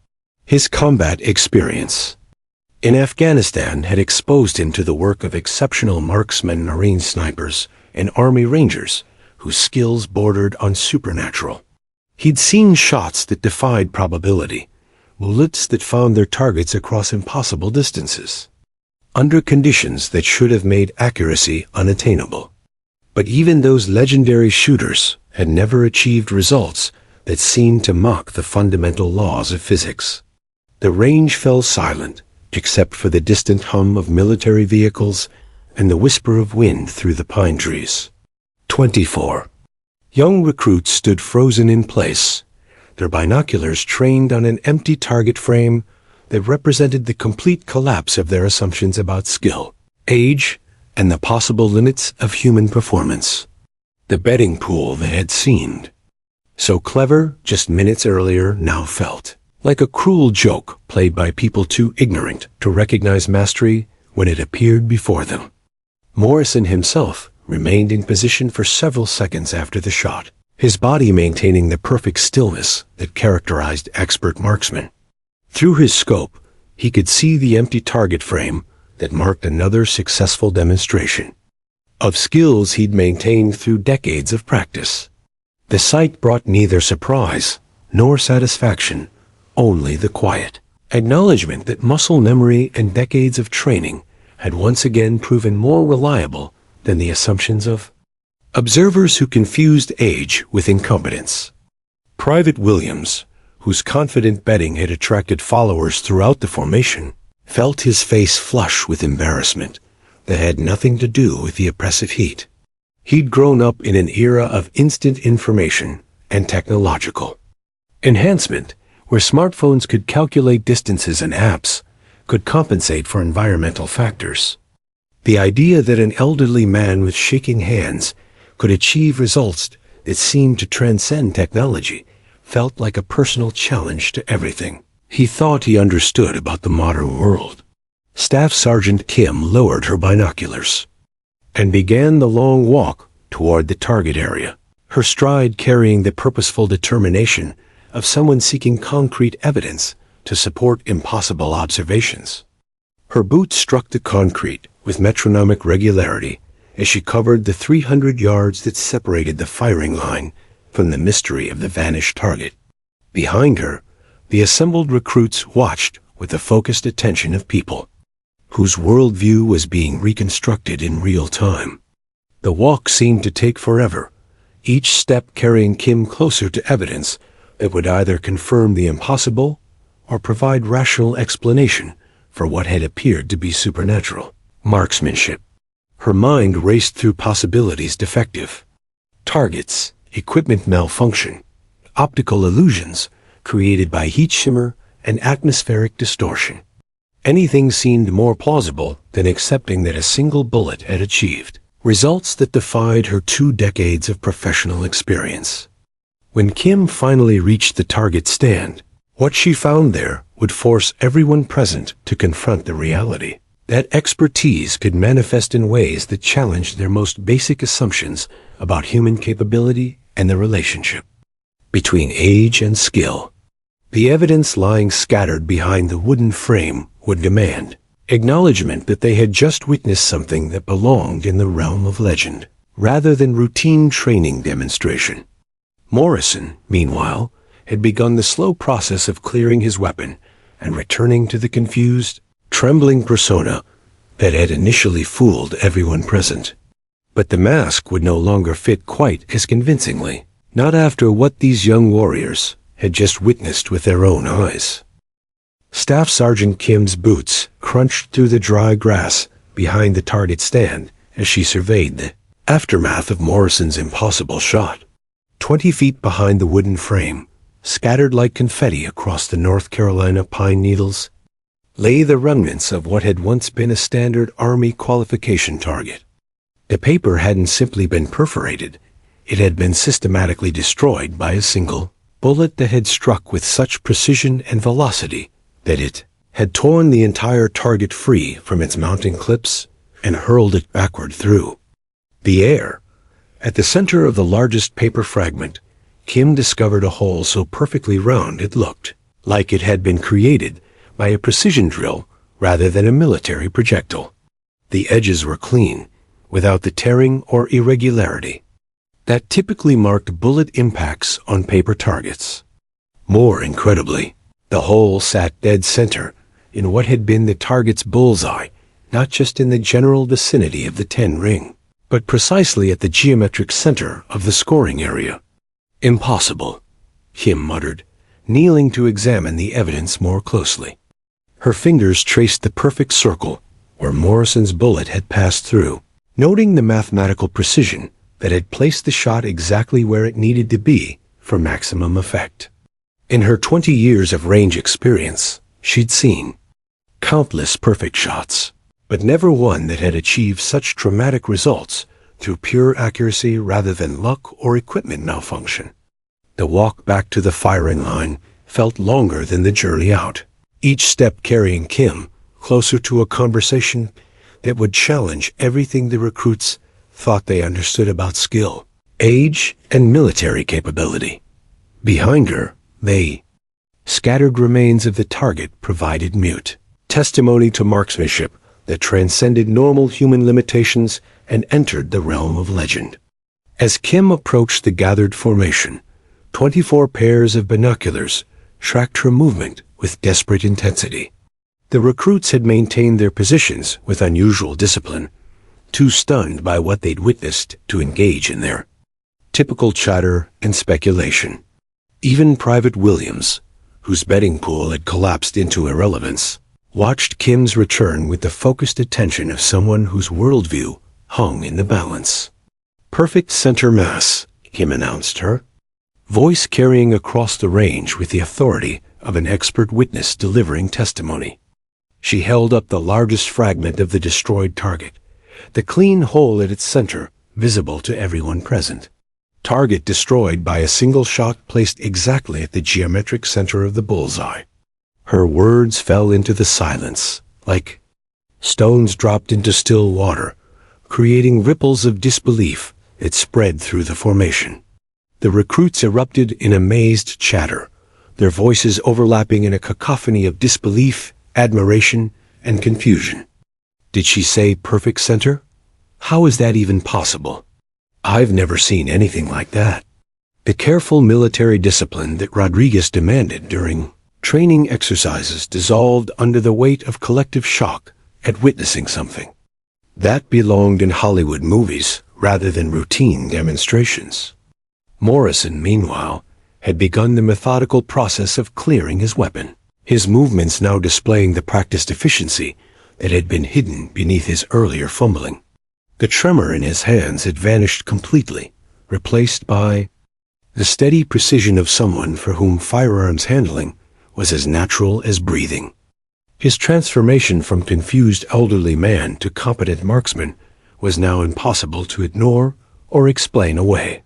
His combat experience in Afghanistan had exposed him to the work of exceptional marksmen, Marine snipers, and Army Rangers whose skills bordered on supernatural. He'd seen shots that defied probability, bullets that found their targets across impossible distances, under conditions that should have made accuracy unattainable. But even those legendary shooters had never achieved results that seemed to mock the fundamental laws of physics. The range fell silent, except for the distant hum of military vehicles and the whisper of wind through the pine trees. 24 young recruits stood frozen in place, their binoculars trained on an empty target frame that represented the complete collapse of their assumptions about skill, age, and the possible limits of human performance. The betting pool they had seemed so clever just minutes earlier now felt like a cruel joke played by people too ignorant to recognize mastery when it appeared before them. Morrison himself remained in position for several seconds after the shot, his body maintaining the perfect stillness that characterized expert marksmen. Through his scope, he could see the empty target frame that marked another successful demonstration of skills he'd maintained through decades of practice. The sight brought neither surprise nor satisfaction, only the quiet acknowledgement that muscle memory and decades of training had once again proven more reliable than the assumptions of observers who confused age with incompetence. Private Williams, whose confident betting had attracted followers throughout the formation, felt his face flush with embarrassment that had nothing to do with the oppressive heat. He'd grown up in an era of instant information and technological enhancement, where smartphones could calculate distances and apps could compensate for environmental factors. The idea that an elderly man with shaking hands could achieve results that seemed to transcend technology felt like a personal challenge to everything he thought he understood about the modern world. Staff Sergeant Kim lowered her binoculars and began the long walk toward the target area, her stride carrying the purposeful determination of someone seeking concrete evidence to support impossible observations. Her boots struck the concrete with metronomic regularity as she covered the 300 yards that separated the firing line from the mystery of the vanished target. Behind her, the assembled recruits watched with the focused attention of people whose worldview was being reconstructed in real time. The walk seemed to take forever, each step carrying Kim closer to evidence that would either confirm the impossible or provide rational explanation for what had appeared to be supernatural marksmanship. Her mind raced through possibilities: defective targets, equipment malfunction, optical illusions created by heat shimmer and atmospheric distortion. Anything seemed more plausible than accepting that a single bullet had achieved results that defied her 2 decades of professional experience. When Kim finally reached the target stand, what she found there would force everyone present to confront the reality that expertise could manifest in ways that challenged their most basic assumptions about human capability and the relationship between age and skill. The evidence lying scattered behind the wooden frame would demand acknowledgement that they had just witnessed something that belonged in the realm of legend, rather than routine training demonstration. Morrison, meanwhile, had begun the slow process of clearing his weapon and returning to the confused, trembling persona that had initially fooled everyone present. But the mask would no longer fit quite as convincingly, not after what these young warriors had just witnessed with their own eyes. Staff Sergeant Kim's boots crunched through the dry grass behind the target stand as she surveyed the aftermath of Morrison's impossible shot. 20 feet behind the wooden frame, scattered like confetti across the North Carolina pine needles, lay the remnants of what had once been a standard Army qualification target. The paper hadn't simply been perforated, it had been systematically destroyed by a single bullet that had struck with such precision and velocity that it had torn the entire target free from its mounting clips and hurled it backward through the air. At the center of the largest paper fragment, Kim discovered a hole so perfectly round it looked like it had been created by a precision drill rather than a military projectile. The edges were clean, without the tearing or irregularity that typically marked bullet impacts on paper targets. More incredibly, the hole sat dead center in what had been the target's bullseye, not just in the general vicinity of the 10 ring, but precisely at the geometric center of the scoring area. Impossible, Kim muttered, kneeling to examine the evidence more closely. Her fingers traced the perfect circle where Morrison's bullet had passed through, noting the mathematical precision that had placed the shot exactly where it needed to be for maximum effect. In her 20 years of range experience, she'd seen countless perfect shots, but never one that had achieved such dramatic results through pure accuracy rather than luck or equipment malfunction. The walk back to the firing line felt longer than the journey out, each step carrying Kim closer to a conversation that would challenge everything the recruits thought they understood about skill, age, and military capability. Behind her, the scattered remains of the target provided mute testimony to marksmanship that transcended normal human limitations and entered the realm of legend. As Kim approached the gathered formation, 24 pairs of binoculars tracked her movement with desperate intensity. The recruits had maintained their positions with unusual discipline, too stunned by what they'd witnessed to engage in their typical chatter and speculation. Even Private Williams, whose betting pool had collapsed into irrelevance, watched Kim's return with the focused attention of someone whose worldview hung in the balance. "Perfect center mass," Kim announced her, voice carrying across the range with the authority of an expert witness delivering testimony. She held up the largest fragment of the destroyed target, the clean hole at its center, visible to everyone present. Target destroyed by a single shot placed exactly at the geometric center of the bullseye. Her words fell into the silence, like stones dropped into still water, creating ripples of disbelief that spread through the formation. The recruits erupted in amazed chatter, their voices overlapping in a cacophony of disbelief, admiration, and confusion. "Did she say perfect center? How is that even possible? I've never seen anything like that." The careful military discipline that Rodriguez demanded during training exercises dissolved under the weight of collective shock at witnessing something that belonged in Hollywood movies rather than routine demonstrations. Morrison, meanwhile, had begun the methodical process of clearing his weapon, his movements now displaying the practiced efficiency that had been hidden beneath his earlier fumbling. The tremor in his hands had vanished completely, replaced by the steady precision of someone for whom firearms handling was as natural as breathing. His transformation from confused elderly man to competent marksman was now impossible to ignore or explain away.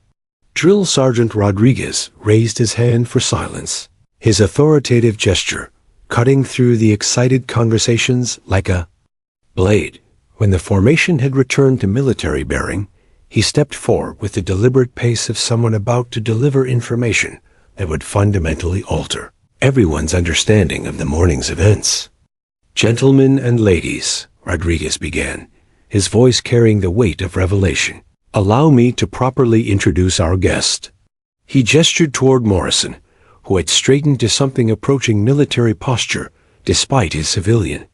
Drill Sergeant Rodriguez raised his hand for silence, his authoritative gesture cutting through the excited conversations like a blade. When the formation had returned to military bearing, he stepped forward with the deliberate pace of someone about to deliver information that would fundamentally alter everyone's understanding of the morning's events. "Gentlemen and ladies," Rodriguez began, his voice carrying the weight of revelation, "allow me to properly introduce our guest." He gestured toward Morrison, who had straightened to something approaching military posture despite his civilian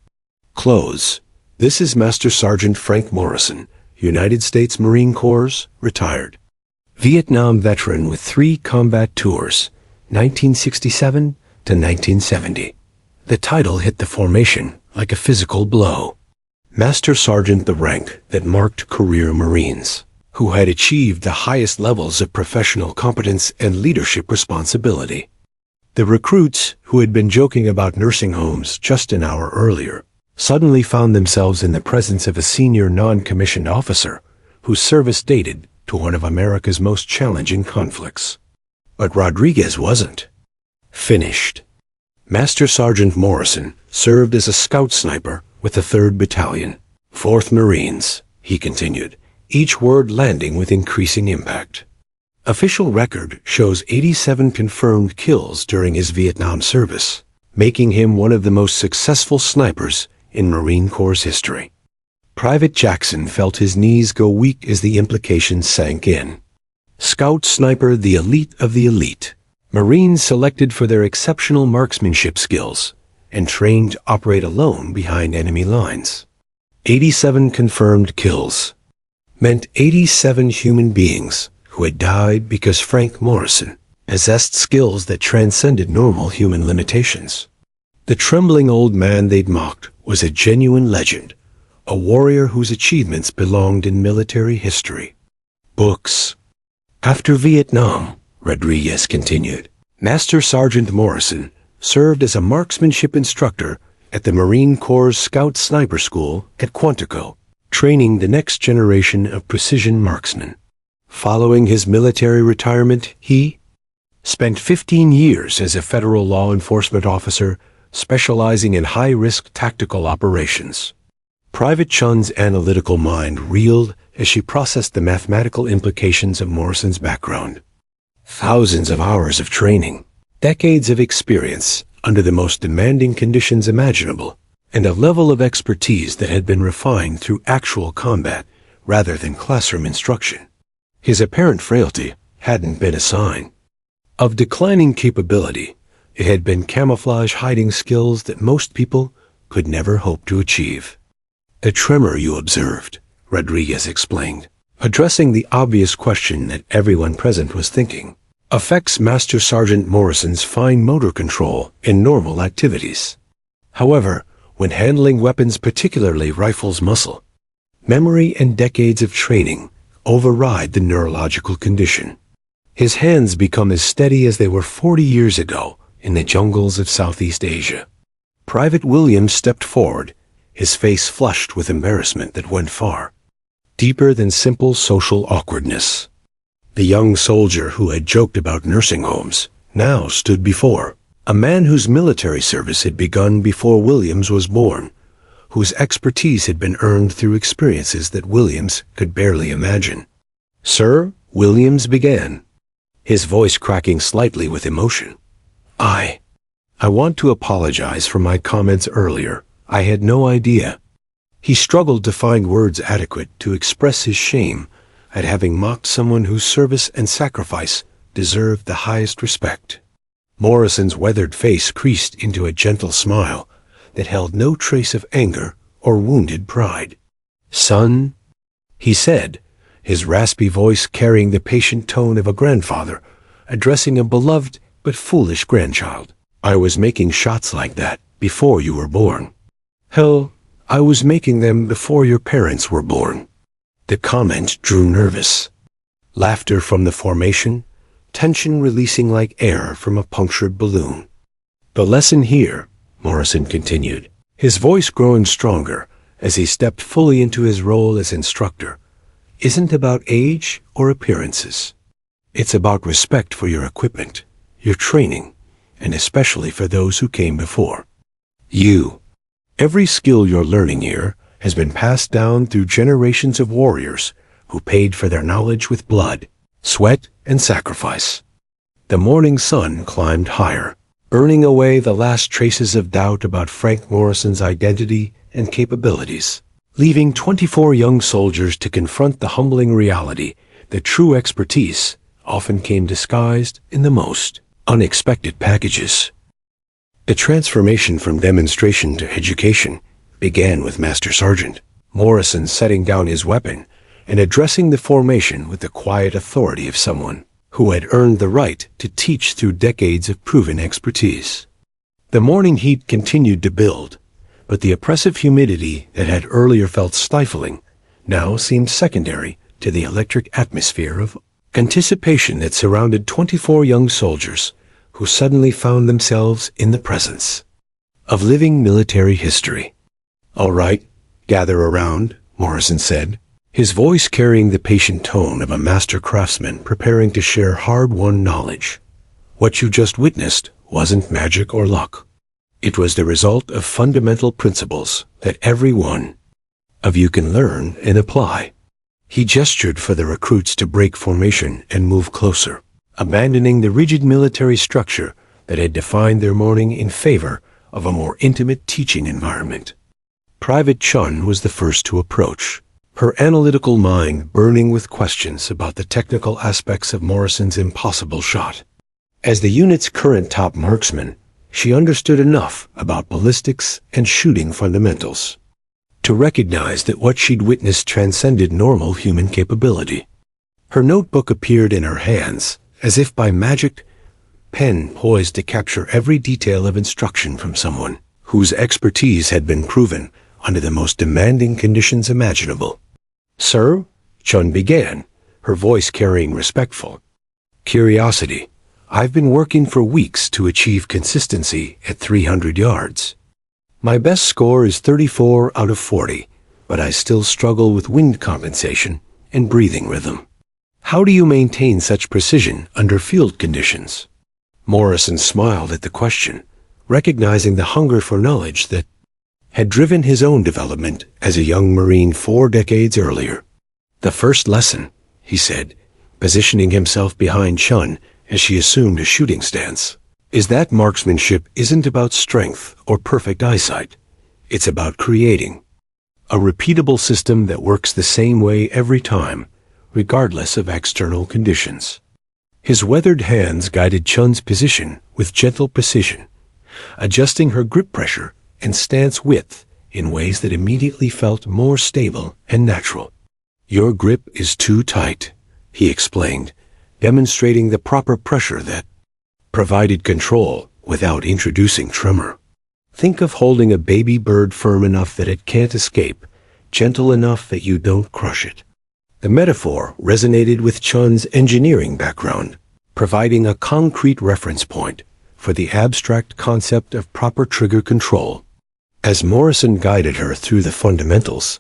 clothes. "This is Master Sergeant Frank Morrison, United States Marine Corps, retired. Vietnam veteran with 3 combat tours, 1967 to 1970. The title hit the formation like a physical blow. Master Sergeant, the rank that marked career Marines, who had achieved the highest levels of professional competence and leadership responsibility. The recruits, who had been joking about nursing homes just an hour earlier, suddenly found themselves in the presence of a senior non-commissioned officer whose service dated to one of America's most challenging conflicts. But Rodriguez wasn't finished. Master Sergeant Morrison served as a scout sniper with the 3rd Battalion, 4th Marines, he continued, each word landing with increasing impact. Official record shows 87 confirmed kills during his Vietnam service, making him one of the most successful snipers in Marine Corps history. Private Jackson felt his knees go weak as the implications sank in. Scout sniper, the elite of the elite. Marines selected for their exceptional marksmanship skills and trained to operate alone behind enemy lines. 87 confirmed kills meant 87 human beings who had died because Frank Morrison possessed skills that transcended normal human limitations. The trembling old man they'd mocked was a genuine legend, a warrior whose achievements belonged in military history books. After Vietnam, Rodriguez continued, Master Sergeant Morrison served as a marksmanship instructor at the Marine Corps Scout Sniper School at Quantico, training the next generation of precision marksmen. Following his military retirement, he spent 15 years as a federal law enforcement officer specializing in high-risk tactical operations. Private Chun's analytical mind reeled as she processed the mathematical implications of Morrison's background. Thousands of hours of training, decades of experience under the most demanding conditions imaginable, and a level of expertise that had been refined through actual combat rather than classroom instruction. His apparent frailty hadn't been a sign of declining capability. It had been camouflage hiding skills that most people could never hope to achieve. "A tremor you observed," Rodriguez explained, addressing the obvious question that everyone present was thinking, "affects Master Sergeant Morrison's fine motor control in normal activities. However, when handling weapons, particularly rifles muscle, memory and decades of training override the neurological condition. His hands become as steady as they were 40 years ago in the jungles of Southeast Asia." Private Williams stepped forward, his face flushed with embarrassment that went far deeper than simple social awkwardness. The young soldier who had joked about nursing homes now stood before a man whose military service had begun before Williams was born, whose expertise had been earned through experiences that Williams could barely imagine. "Sir," Williams began, his voice cracking slightly with emotion, I want to apologize for my comments earlier. I had no idea." He struggled to find words adequate to express his shame at having mocked someone whose service and sacrifice deserved the highest respect. Morrison's weathered face creased into a gentle smile that held no trace of anger or wounded pride. "Son," he said, his raspy voice carrying the patient tone of a grandfather addressing a beloved but foolish grandchild, "I was making shots like that before you were born. Hell, I was making them before your parents were born." The comment drew nervous laughter from the formation, tension releasing like air from a punctured balloon. "The lesson here," Morrison continued, his voice growing stronger as he stepped fully into his role as instructor, "isn't about age or appearances. It's about respect for your equipment, your training, and especially for those who came before you. Every skill you're learning here has been passed down through generations of warriors who paid for their knowledge with blood, sweat, and sacrifice." The morning sun climbed higher, burning away the last traces of doubt about Frank Morrison's identity and capabilities, leaving 24 young soldiers to confront the humbling reality that true expertise often came disguised in the most unexpected packages. The transformation from demonstration to education began with Master Sergeant Morrison setting down his weapon and addressing the formation with the quiet authority of someone who had earned the right to teach through decades of proven expertise. The morning heat continued to build, but the oppressive humidity that had earlier felt stifling now seemed secondary to the electric atmosphere of anticipation that surrounded 24 young soldiers who suddenly found themselves in the presence of living military history. "All right, gather around," Morrison said, his voice carrying the patient tone of a master craftsman preparing to share hard-won knowledge. "What you just witnessed wasn't magic or luck. It was the result of fundamental principles that every one of you can learn and apply." He gestured for the recruits to break formation and move closer, abandoning the rigid military structure that had defined their morning in favor of a more intimate teaching environment. Private Chun was the first to approach, her analytical mind burning with questions about the technical aspects of Morrison's impossible shot. As the unit's current top marksman, she understood enough about ballistics and shooting fundamentals to recognize that what she'd witnessed transcended normal human capability. Her notebook appeared in her hands, as if by magic, pen poised to capture every detail of instruction from someone whose expertise had been proven under the most demanding conditions imaginable. "Sir," Chun began, her voice carrying respectful curiosity, "I've been working for weeks to achieve consistency at 300 yards. My best score is 34 out of 40, but I still struggle with wind compensation and breathing rhythm. How do you maintain such precision under field conditions?" Morrison smiled at the question, recognizing the hunger for knowledge that had driven his own development as a young Marine 4 decades earlier. "The first lesson," he said, positioning himself behind Chun as she assumed a shooting stance, "is that marksmanship isn't about strength or perfect eyesight. It's about creating a repeatable system that works the same way every time, regardless of external conditions. His weathered hands guided Chun's position with gentle precision, adjusting her grip pressure and stance width in ways that immediately felt more stable and natural. "Your grip is too tight," he explained, demonstrating the proper pressure that provided control without introducing tremor. "Think of holding a baby bird firm enough that it can't escape, gentle enough that you don't crush it." The metaphor resonated with Chun's engineering background, providing a concrete reference point for the abstract concept of proper trigger control. As Morrison guided her through the fundamentals,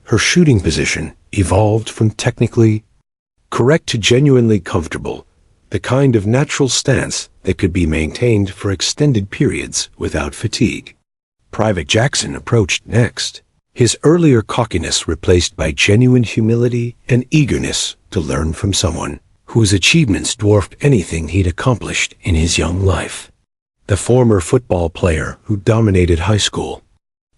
her shooting position evolved from technically correct to genuinely comfortable, the kind of natural stance that could be maintained for extended periods without fatigue. Private Jackson approached next, his earlier cockiness replaced by genuine humility and eagerness to learn from someone whose achievements dwarfed anything he'd accomplished in his young life. The former football player who dominated high school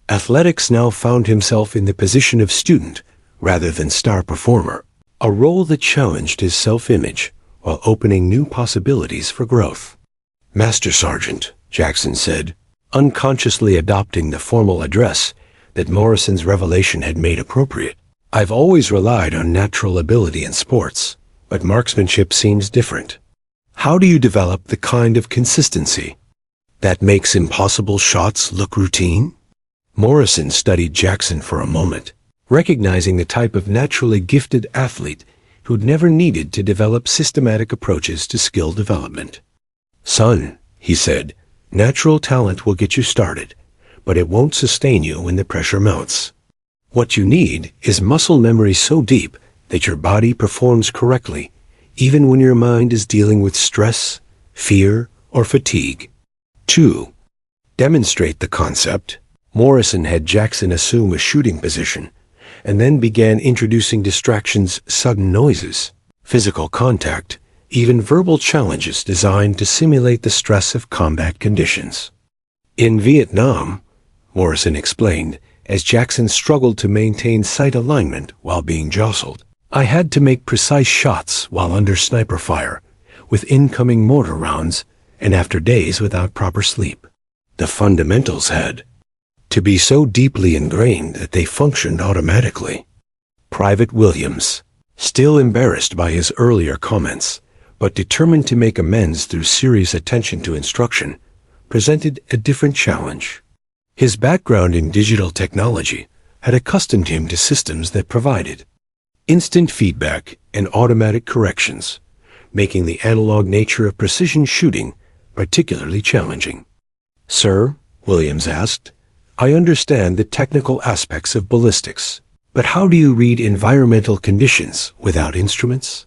athletics now found himself in the position of student rather than star performer, a role that challenged his self-image while opening new possibilities for growth. "Master Sergeant," Jackson said, unconsciously adopting the formal address that Morrison's revelation had made appropriate. "I've always relied on natural ability in sports, but marksmanship seems different. How do you develop the kind of consistency that makes impossible shots look routine?" Morrison studied Jackson for a moment, recognizing the type of naturally gifted athlete who'd never needed to develop systematic approaches to skill development. "Son," he said, "natural talent will get you started, but it won't sustain you when the pressure mounts. What you need is muscle memory so deep that your body performs correctly, even when your mind is dealing with stress, fear, or fatigue." 2. Demonstrate the concept. Morrison had Jackson assume a shooting position, and then began introducing distractions, sudden noises, physical contact, even verbal challenges designed to simulate the stress of combat conditions. "In Vietnam," Morrison explained, as Jackson struggled to maintain sight alignment while being jostled, "I had to make precise shots while under sniper fire, with incoming mortar rounds, and after days without proper sleep. The fundamentals had to be so deeply ingrained that they functioned automatically." Private Williams, still embarrassed by his earlier comments, but determined to make amends through serious attention to instruction, presented a different challenge. His background in digital technology had accustomed him to systems that provided instant feedback and automatic corrections, making the analog nature of precision shooting particularly challenging. "Sir," Williams asked, "I understand the technical aspects of ballistics, but how do you read environmental conditions without instruments?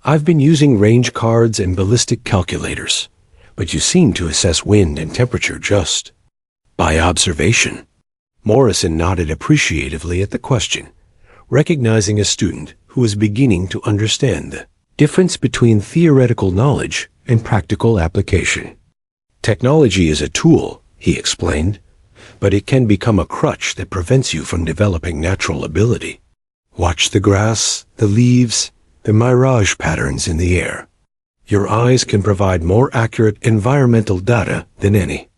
I've been using range cards and ballistic calculators, but you seem to assess wind and temperature just by observation." Morrison nodded appreciatively at the question, recognizing a student who was beginning to understand the difference between theoretical knowledge and practical application. "Technology is a tool," he explained, "but it can become a crutch that prevents you from developing natural ability. Watch the grass, the leaves, the mirage patterns in the air. Your eyes can provide more accurate environmental data than any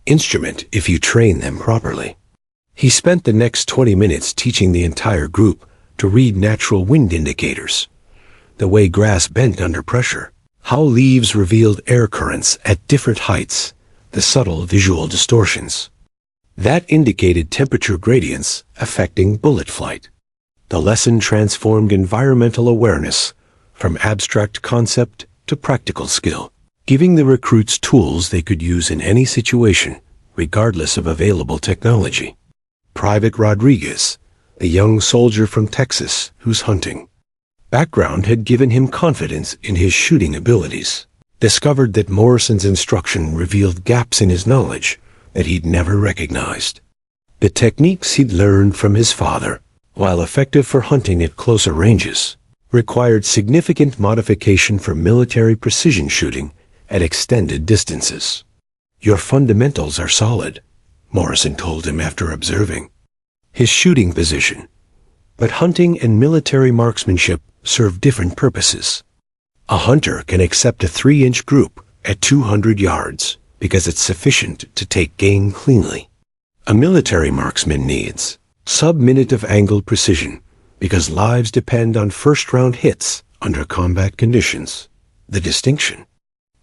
instrument if you train them properly." He spent the next 20 minutes teaching the entire group to read natural wind indicators, the way grass bent under pressure, how leaves revealed air currents at different heights, the subtle visual distortions that indicated temperature gradients affecting bullet flight. The lesson transformed environmental awareness from abstract concept to practical skill, giving the recruits tools they could use in any situation, regardless of available technology. Private Rodriguez, a young soldier from Texas whose hunting background had given him confidence in his shooting abilities, discovered that Morrison's instruction revealed gaps in his knowledge that he'd never recognized. The techniques he'd learned from his father, while effective for hunting at closer ranges, required significant modification for military precision shooting at extended distances. "Your fundamentals are solid," Morrison told him after observing his shooting position. But hunting and military marksmanship serve different purposes. A hunter can accept a 3-inch group at 200 yards because it's sufficient to take game cleanly. A military marksman needs sub-minute of angle precision because lives depend on first-round hits under combat conditions. The distinction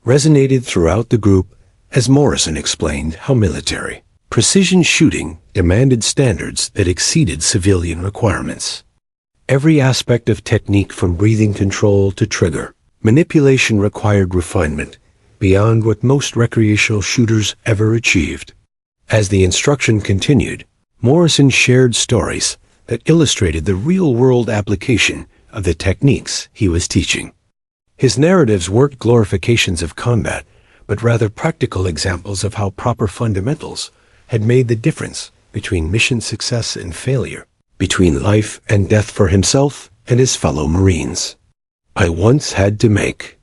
resonated throughout the group as Morrison explained how military precision shooting demanded standards that exceeded civilian requirements. Every aspect of technique from breathing control to trigger manipulation required refinement beyond what most recreational shooters ever achieved. As the instruction continued, Morrison shared stories that illustrated the real-world application of the techniques he was teaching. His narratives weren't glorifications of combat, but rather practical examples of how proper fundamentals had made the difference between mission success and failure, between life and death for himself and his fellow Marines. I once had to make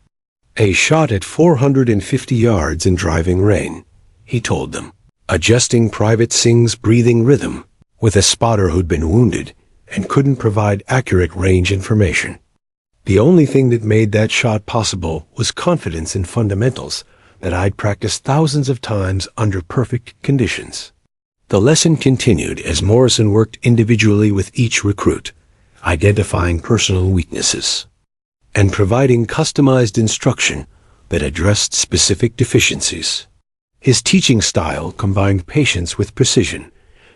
a shot at 450 yards in driving rain, he told them, adjusting Private Singh's breathing rhythm with a spotter who'd been wounded and couldn't provide accurate range information. The only thing that made that shot possible was confidence in fundamentals that I'd practiced thousands of times under perfect conditions. The lesson continued as Morrison worked individually with each recruit, identifying personal weaknesses and providing customized instruction that addressed specific deficiencies. His teaching style combined patience with precision,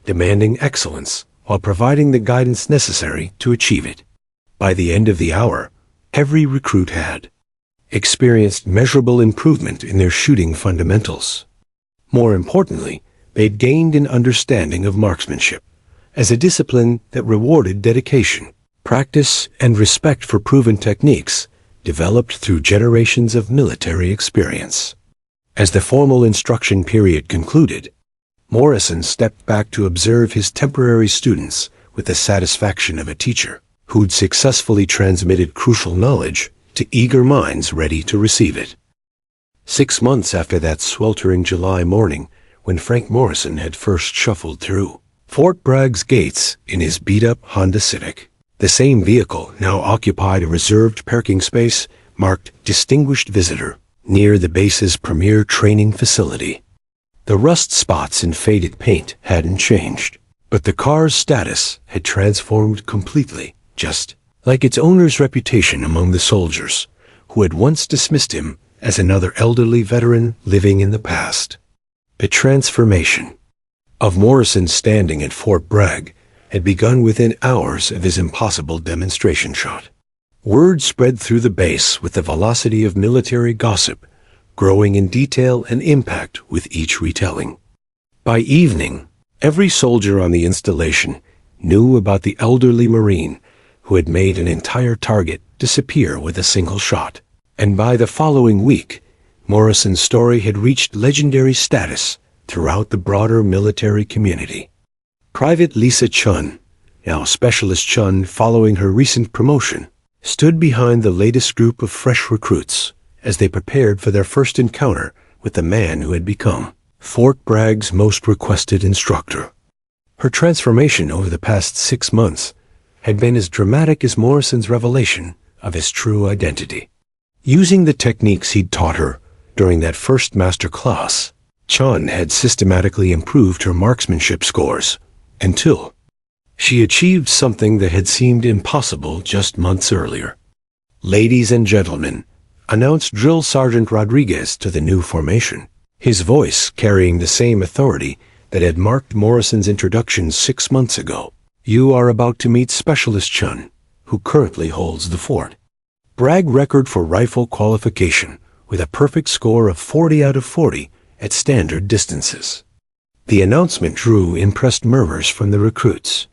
demanding excellence while providing the guidance necessary to achieve it. By the end of the hour, every recruit had experienced measurable improvement in their shooting fundamentals. More importantly, they'd gained an understanding of marksmanship as a discipline that rewarded dedication, practice, and respect for proven techniques developed through generations of military experience. As the formal instruction period concluded, Morrison stepped back to observe his temporary students with the satisfaction of a teacher who'd successfully transmitted crucial knowledge to eager minds ready to receive it. 6 months after that sweltering July morning, when Frank Morrison had first shuffled through Fort Bragg's gates in his beat-up Honda Civic, the same vehicle now occupied a reserved parking space marked Distinguished Visitor near the base's premier training facility. The rust spots and faded paint hadn't changed, but the car's status had transformed completely, just like its owner's reputation among the soldiers, who had once dismissed him as another elderly veteran living in the past. The transformation of Morrison's standing at Fort Bragg had begun within hours of his impossible demonstration shot. Word spread through the base with the velocity of military gossip, growing in detail and impact with each retelling. By evening, every soldier on the installation knew about the elderly Marine who had made an entire target disappear with a single shot. And by the following week, Morrison's story had reached legendary status throughout the broader military community. Private Lisa Chun, now Specialist Chun following her recent promotion, stood behind the latest group of fresh recruits as they prepared for their first encounter with the man who had become Fort Bragg's most requested instructor. Her transformation over the past 6 months had been as dramatic as Morrison's revelation of his true identity. Using the techniques he'd taught her during that first master class, Chun had systematically improved her marksmanship scores until she achieved something that had seemed impossible just months earlier. "Ladies and gentlemen," announced Drill Sergeant Rodriguez to the new formation, his voice carrying the same authority that had marked Morrison's introduction 6 months ago. "You are about to meet Specialist Chun, who currently holds the fort." Bragg record for rifle qualification with a perfect score of 40 out of 40 at standard distances. The announcement drew impressed murmurs from the recruits,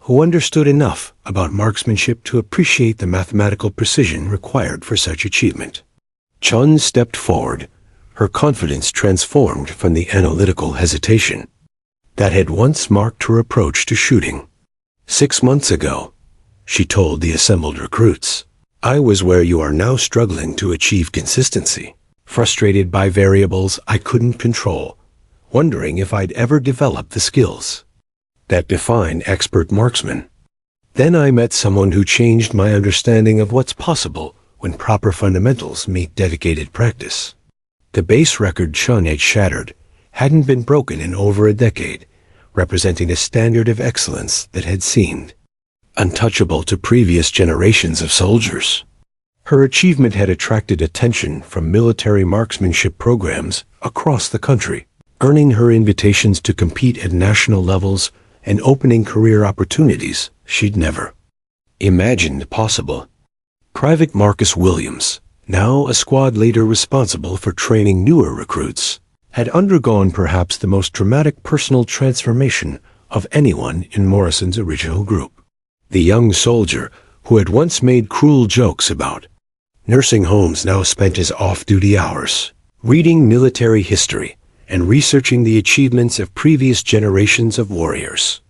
who understood enough about marksmanship to appreciate the mathematical precision required for such achievement. Chun stepped forward, her confidence transformed from the analytical hesitation that had once marked her approach to shooting. 6 months ago, she told the assembled recruits, "I was where you are now, struggling to achieve consistency, frustrated by variables I couldn't control, wondering if I'd ever develop the skills that define expert marksmen. Then I met someone who changed my understanding of what's possible when proper fundamentals meet dedicated practice. The base record Chun had shattered hadn't been broken in over a decade, representing a standard of excellence that had seemed untouchable to previous generations of soldiers. Her achievement had attracted attention from military marksmanship programs across the country, earning her invitations to compete at national levels and opening career opportunities she'd never imagined possible. Private Marcus Williams, now a squad leader responsible for training newer recruits, had undergone perhaps the most dramatic personal transformation of anyone in Morrison's original group. The young soldier, who had once made cruel jokes about nursing homes, now spent his off-duty hours reading military history and researching the achievements of previous generations of warriors.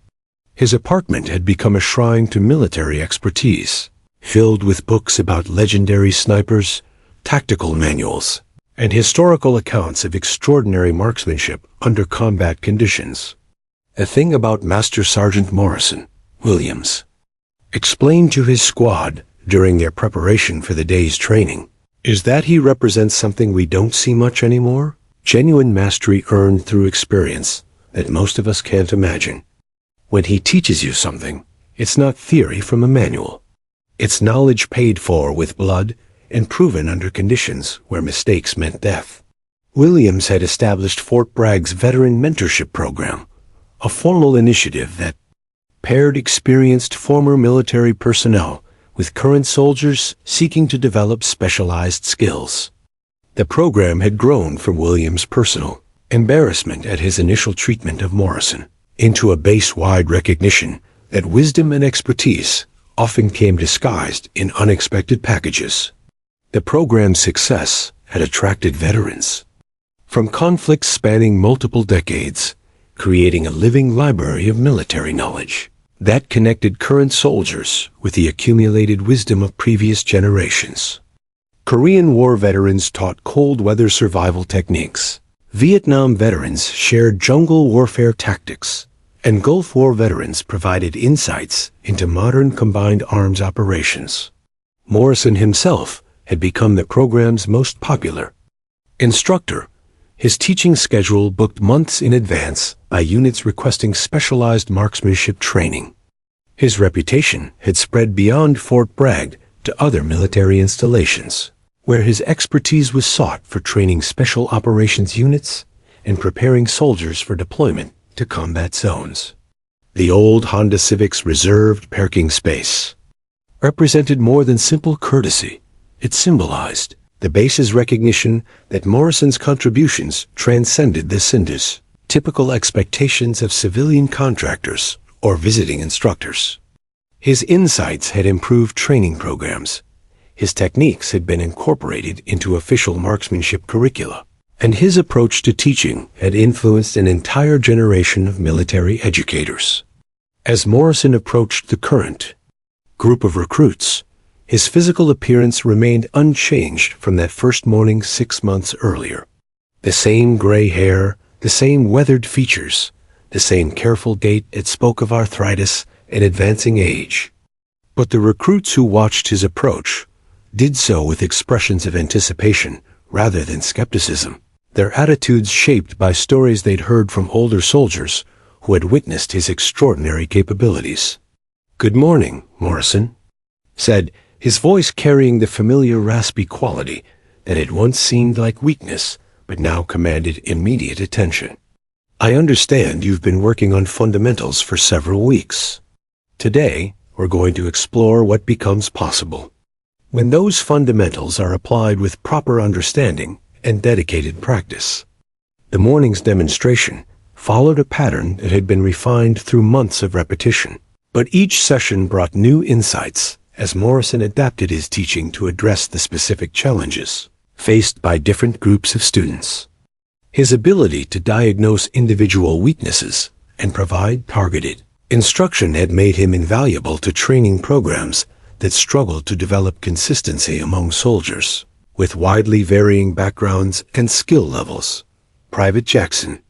His apartment had become a shrine to military expertise, filled with books about legendary snipers, tactical manuals, and historical accounts of extraordinary marksmanship under combat conditions. A thing about Master Sergeant Morrison, Williams, explained to his squad during their preparation for the day's training, is that he represents something we don't see much anymore, genuine mastery earned through experience that most of us can't imagine. When he teaches you something, it's not theory from a manual. It's knowledge paid for with blood and proven under conditions where mistakes meant death. Williams had established Fort Bragg's Veteran Mentorship Program, a formal initiative that paired experienced former military personnel with current soldiers seeking to develop specialized skills. The program had grown from Williams' personal embarrassment at his initial treatment of Morrison into a base-wide recognition that wisdom and expertise often came disguised in unexpected packages. The program's success had attracted veterans from conflicts spanning multiple decades, creating a living library of military knowledge that connected current soldiers with the accumulated wisdom of previous generations. Korean War veterans taught cold weather survival techniques. Vietnam veterans shared jungle warfare tactics, and Gulf War veterans provided insights into modern combined arms operations. Morrison himself had become the program's most popular instructor, his teaching schedule booked months in advance by units requesting specialized marksmanship training. His reputation had spread beyond Fort Bragg to other military installations, where his expertise was sought for training special operations units and preparing soldiers for deployment to combat zones. The old Honda Civic's reserved parking space represented more than simple courtesy. It symbolized the base's recognition that Morrison's contributions transcended the CINDA's typical expectations of civilian contractors or visiting instructors. His insights had improved training programs. His techniques had been incorporated into official marksmanship curricula, and his approach to teaching had influenced an entire generation of military educators. As Morrison approached the current group of recruits, his physical appearance remained unchanged from that first morning 6 months earlier. The same gray hair, the same weathered features, the same careful gait that spoke of arthritis and advancing age. But the recruits who watched his approach did so with expressions of anticipation rather than skepticism, their attitudes shaped by stories they'd heard from older soldiers who had witnessed his extraordinary capabilities. "Good morning, Morrison," said, his voice carrying the familiar raspy quality that had once seemed like weakness but now commanded immediate attention. "I understand you've been working on fundamentals for several weeks. Today, we're going to explore what becomes possible when those fundamentals are applied with proper understanding and dedicated practice." The morning's demonstration followed a pattern that had been refined through months of repetition, but each session brought new insights as Morrison adapted his teaching to address the specific challenges faced by different groups of students. His ability to diagnose individual weaknesses and provide targeted instruction had made him invaluable to training programs that struggled to develop consistency among soldiers with widely varying backgrounds and skill levels. Private Jackson,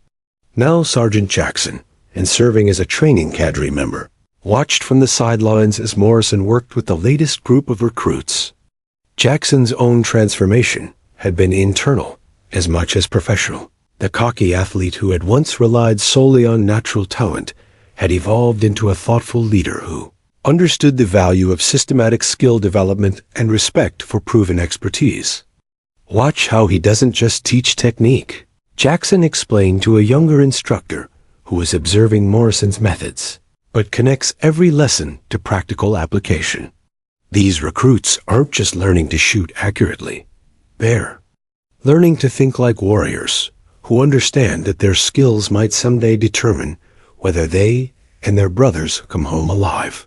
now Sergeant Jackson, and serving as a training cadre member, watched from the sidelines as Morrison worked with the latest group of recruits. Jackson's own transformation had been internal as much as professional. The cocky athlete who had once relied solely on natural talent had evolved into a thoughtful leader who understood the value of systematic skill development and respect for proven expertise. "Watch how he doesn't just teach technique," Jackson explained to a younger instructor who was observing Morrison's methods, "but connects every lesson to practical application. These recruits aren't just learning to shoot accurately. They're learning to think like warriors who understand that their skills might someday determine whether they and their brothers come home alive."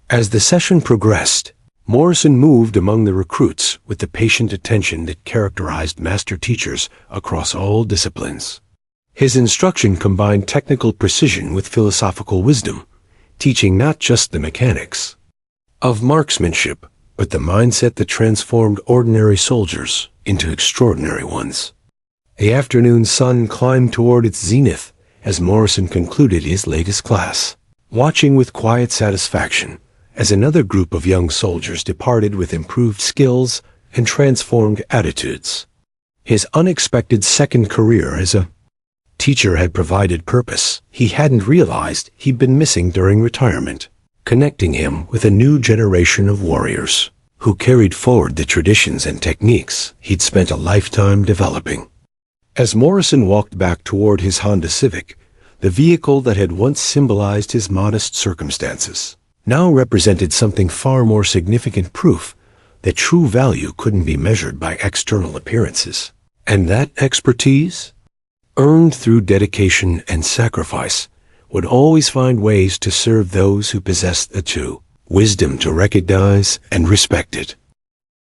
As the session progressed, Morrison moved among the recruits with the patient attention that characterized master teachers across all disciplines. His instruction combined technical precision with philosophical wisdom, teaching not just the mechanics of marksmanship, but the mindset that transformed ordinary soldiers into extraordinary ones. The afternoon sun climbed toward its zenith as Morrison concluded his latest class, watching with quiet satisfaction as another group of young soldiers departed with improved skills and transformed attitudes. His unexpected second career as a teacher had provided purpose he hadn't realized he'd been missing during retirement, connecting him with a new generation of warriors who carried forward the traditions and techniques he'd spent a lifetime developing. As Morrison walked back toward his Honda Civic, the vehicle that had once symbolized his modest circumstances now represented something far more significant, proof that true value couldn't be measured by external appearances. And that expertise, earned through dedication and sacrifice, would always find ways to serve those who possessed the wisdom to recognize and respect it.